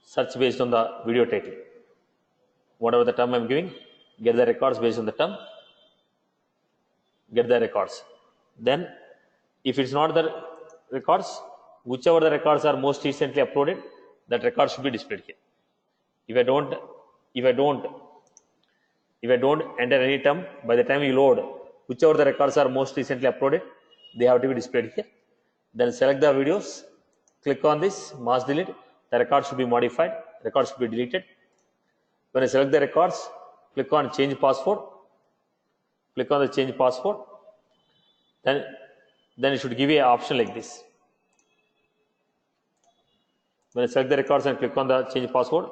search based on the video title. Whatever the term I'm giving, get the records based on the term, get the records. Then, if it's not the records, whichever the records are most recently uploaded, that record should be displayed here. If I don't enter any term, by the time you load, whichever the records are most recently uploaded, they have to be displayed here. Then select the videos, click on this, mass delete, the record should be modified, record should be deleted. When I select the records, click on change password, click on the change password, then it should give you an option like this. When I select the records and click on the change password,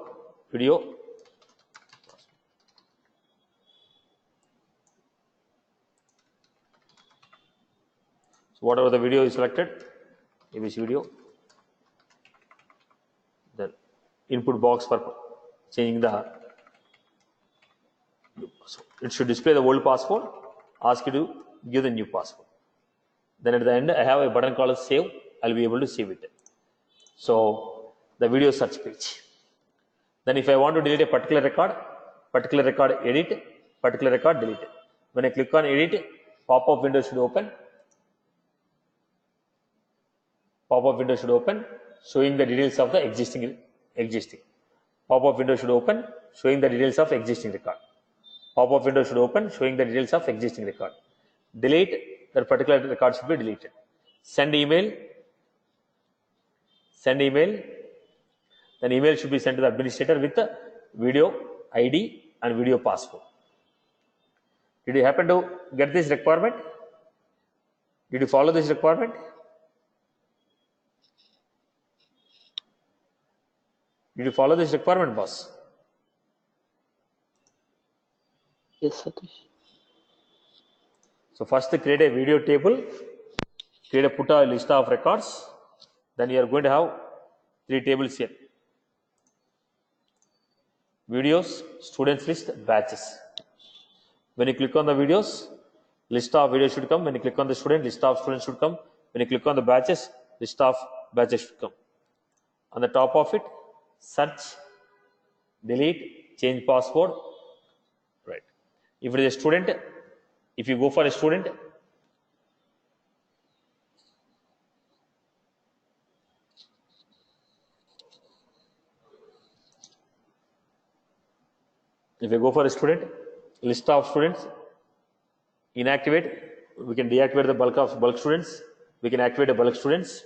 video, so whatever the video is selected, ABC video, then input box for changing the, so it should display the old password, ask you to give the new password. Then at the end, I have a button called save. I'll be able to save it. So the video search page. Then if I want to delete a particular record edit, particular record delete. When I click on edit, pop-up window should open. Pop-up window should open, showing the details of the existing. Pop-up window should open, showing the details of existing record. Pop-up window should open, showing the details of existing record. Delete, that particular record should be deleted. Send email. Send email. Then email should be sent to the administrator with the video ID and video password. Did you happen to get this requirement? Did you follow this requirement? Did you follow this requirement, boss? Yes, Satish. So first create a video table, put a list of records. Then you are going to have 3 tables here. Videos, students list, batches. When you click on the videos, list of videos should come. When you click on the student, list of students should come. When you click on the batches, list of batches should come. On the top of it, search, delete, change password. Right. If it is a student, if you go for a student, list of students, inactivate, we can deactivate the bulk students, we can activate the bulk students,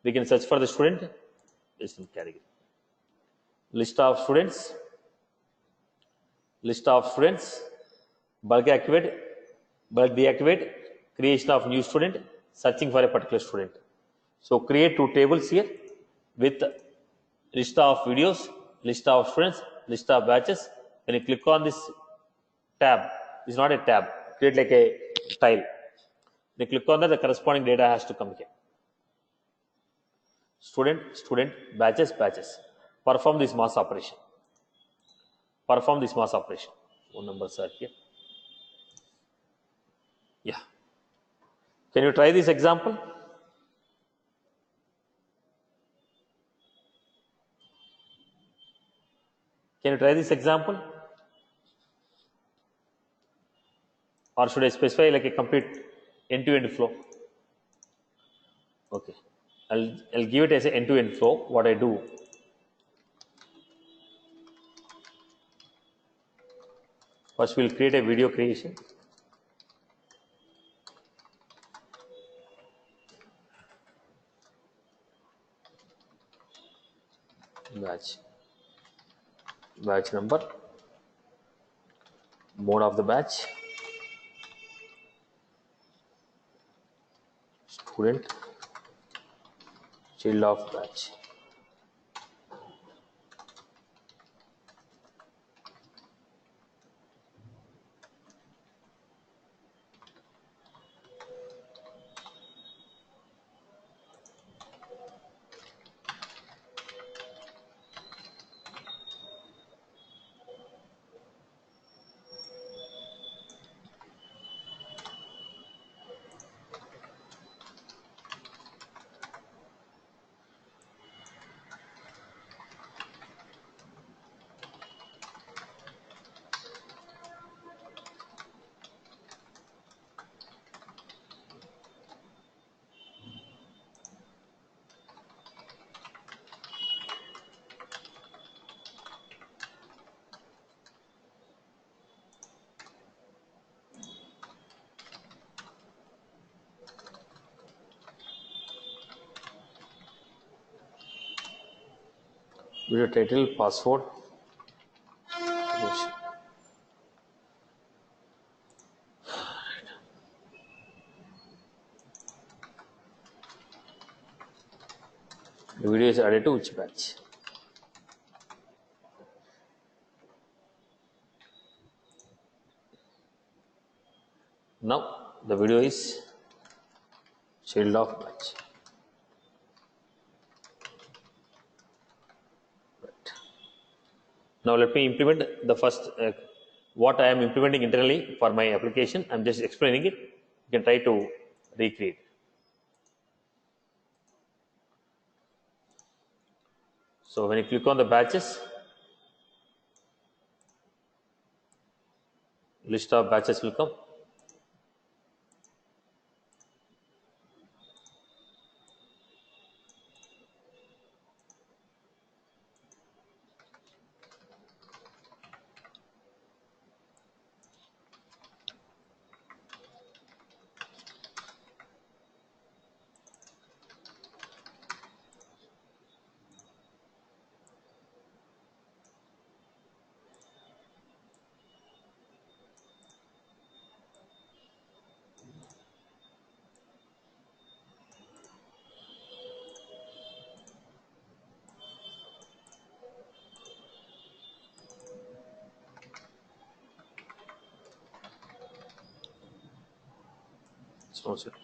we can search for the student based on category. List of students, bulk activate, bulk deactivate, creation of new student, searching for a particular student. So create 2 tables here with list of videos, list of students, list of batches. When you click on this tab, it's not a tab, create like a tile. When you click on that, the corresponding data has to come here. Student, batches. Perform this mass operation. Phone numbers are here. Yeah. Can you try this example? Or should I specify like a complete end-to-end flow? Okay. I'll give it as an end-to-end flow. What I do, first we'll create a video creation. Batch number, mode of the batch, student, child of batch. Video title, password. The video is added to which batch? Now the video is child of batch. Right. Now let me implement the first what I am implementing internally for my application. I'm just explaining it. You can try to recreate. So when you click on the batches, list of batches will come. Small student.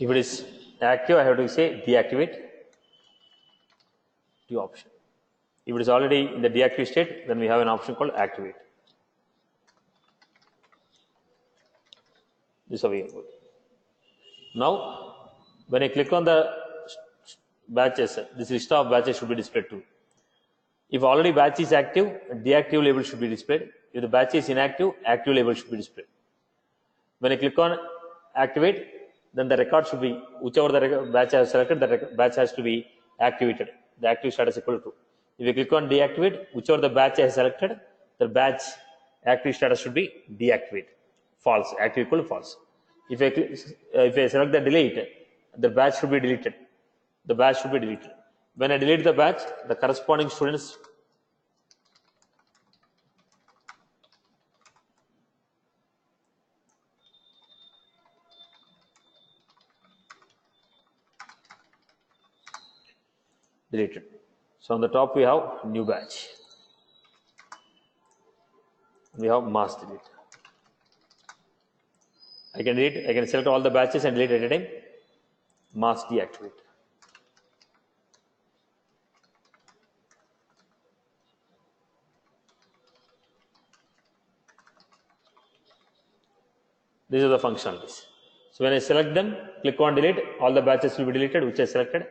If it is active, I have to say deactivate. Two option. If it is already in the deactive state, then we have an option called activate. This is available. Now, when I click on the batches, this list of batches should be displayed too. If already batch is active, deactive label should be displayed. If the batch is inactive, active label should be displayed. When I click on activate, then the record should be, whichever the batch I have selected, the batch has to be activated. The active status equal to. If you click on deactivate, whichever the batch I have selected, the batch active status should be deactivate. False, active equal to false. If I select the delete, the batch should be deleted. The batch should be deleted. When I delete the batch, the corresponding students deleted. So on the top we have new batch. We have mass delete. I can select all the batches and delete at a time. Mass deactivate. These are the functionalities. So when I select them, click on delete, all the batches will be deleted which I selected.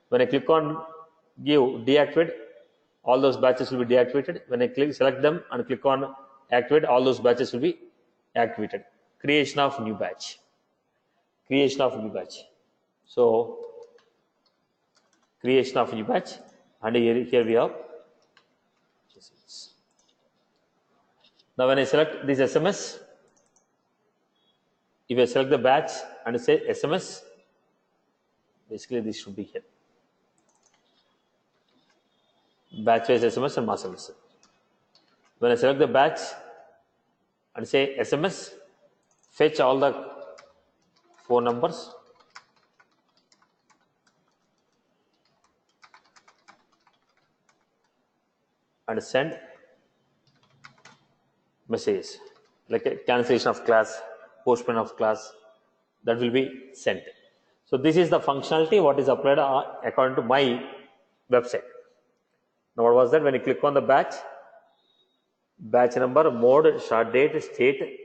When I click on give deactivate, all those batches will be deactivated. When I select them and click on activate, all those batches will be activated. Creation of new batch. Creation of new batch. So creation of new batch, and here we have. Now when I select this SMS, if I select the batch and say SMS, basically this should be here. Batch wise SMS and mass SMS. When I select the batch and say SMS, fetch all the 4 numbers. And send messages like a cancellation of class, postponement of class, that will be sent. So this is the functionality what is applied according to my website. Now what was that? When you click on the batch number, mode, start date, state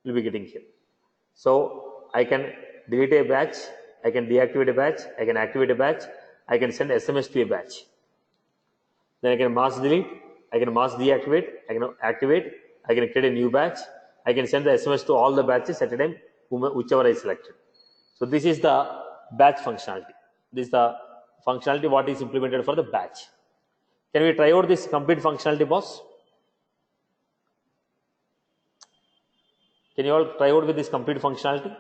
will be getting here. So I can delete a batch, I can deactivate a batch, I can activate a batch, I can send SMS to a batch. Then I can mass delete, I can mass deactivate, I can activate, I can create a new batch, I can send the SMS to all the batches at a time, whichever I selected. So this is the batch functionality. This is the functionality what is implemented for the batch. Can we try out this complete functionality, boss? Can you all try out with this complete functionality?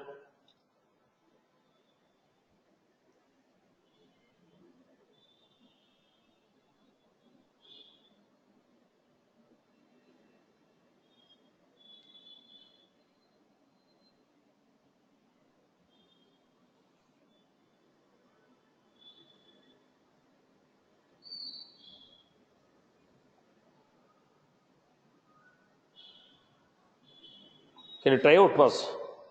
Can you try out, boss?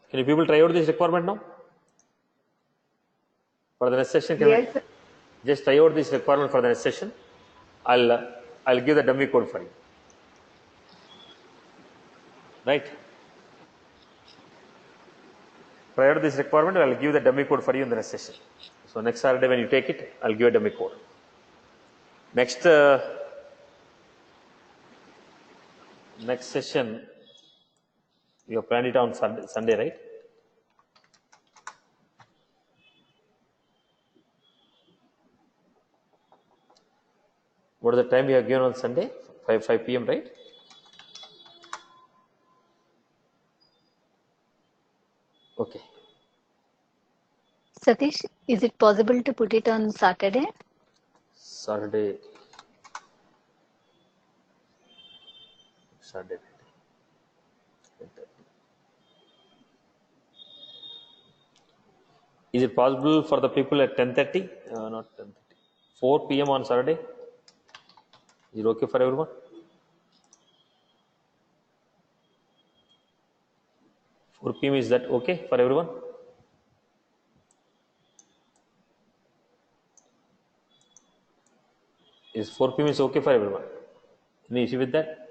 Can you people try out this requirement now? For the next session, can Yes, we just try out this requirement for the next session? I'll give the dummy code for you. Right? Prior to this requirement, I'll give the dummy code for you in the next session. So next Saturday when you take it, I'll give a dummy code. Next session, you have planned it on Sunday, right? What is the time you have given on Sunday? 5 p.m., right? Okay. Satish, is it possible to put it on Saturday? Saturday. Saturday. Is it possible for the people at 10:30? Not 10:30. 4 p.m. on Saturday. Is it okay for everyone? 4 p.m. Is that okay for everyone? Is 4 p.m. is okay for everyone? Any issue with that?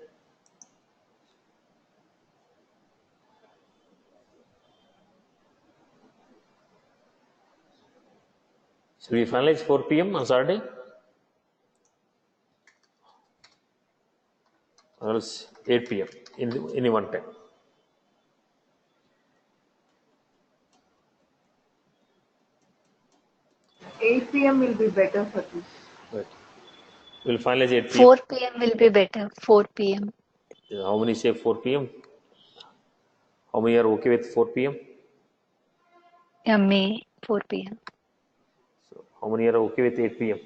Should we finalize 4 p.m. on Saturday? Or else 8 p.m. in any one time? 8 p.m. will be better for this. Right. We'll finalize 8 p.m. 4 p.m. will be better. 4 p.m. How many say 4 p.m.? How many are okay with 4 p.m.? Yeah, May 4 p.m. So how many are okay with 8 p.m.?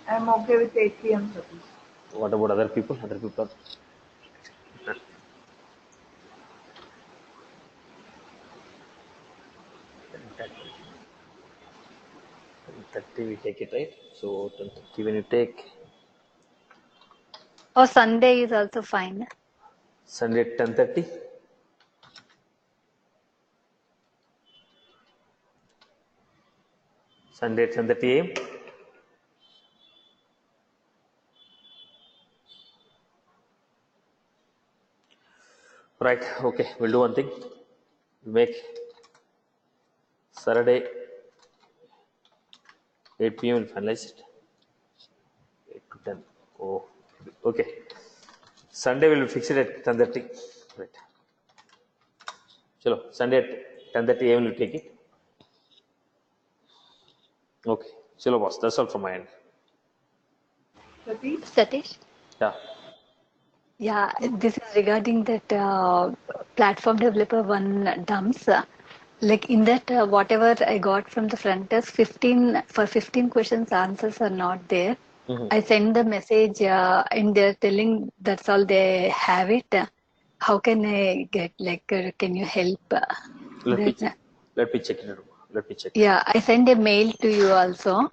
I'm okay with 8 p.m. for this. What about other people? Other people are 10:30 we take it, right? So 10:30 when you take Or Sunday is also fine. Sunday at 10:30. Sunday at 10:30 a.m. Right. Okay. We'll do one thing. We'll make Saturday 8 p.m. We'll finalize it. 8 to 10. Oh, okay. Sunday we'll fix it at 10:30. Right. Chalo. Sunday at 10:30 a.m. we'll take it. Okay. Chalo, boss. That's all from my end. Satish? Satish? Yeah. Yeah, this is regarding that platform developer one dumps. Like in that, whatever I got from the front desk, 15 questions answers are not there. I send the message and they're telling that's all they have it. How can I get like? Can you help? Let me That, let me check it. Let me check. yeah, I send a mail to you also.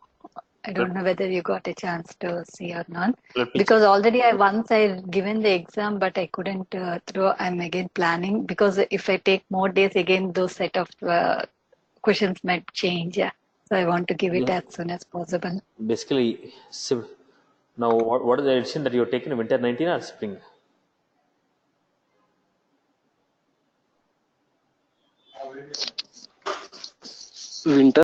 I Let, don't know whether you got a chance to see or not. let me check. Because already I given the exam, but I couldn't throw. I'm again planning because if I take more days again, those set of questions might change. Yeah. So I want to give it Yeah. as soon as possible. Basically, now what is the edition that you're taking? Winter 19 or spring? Winter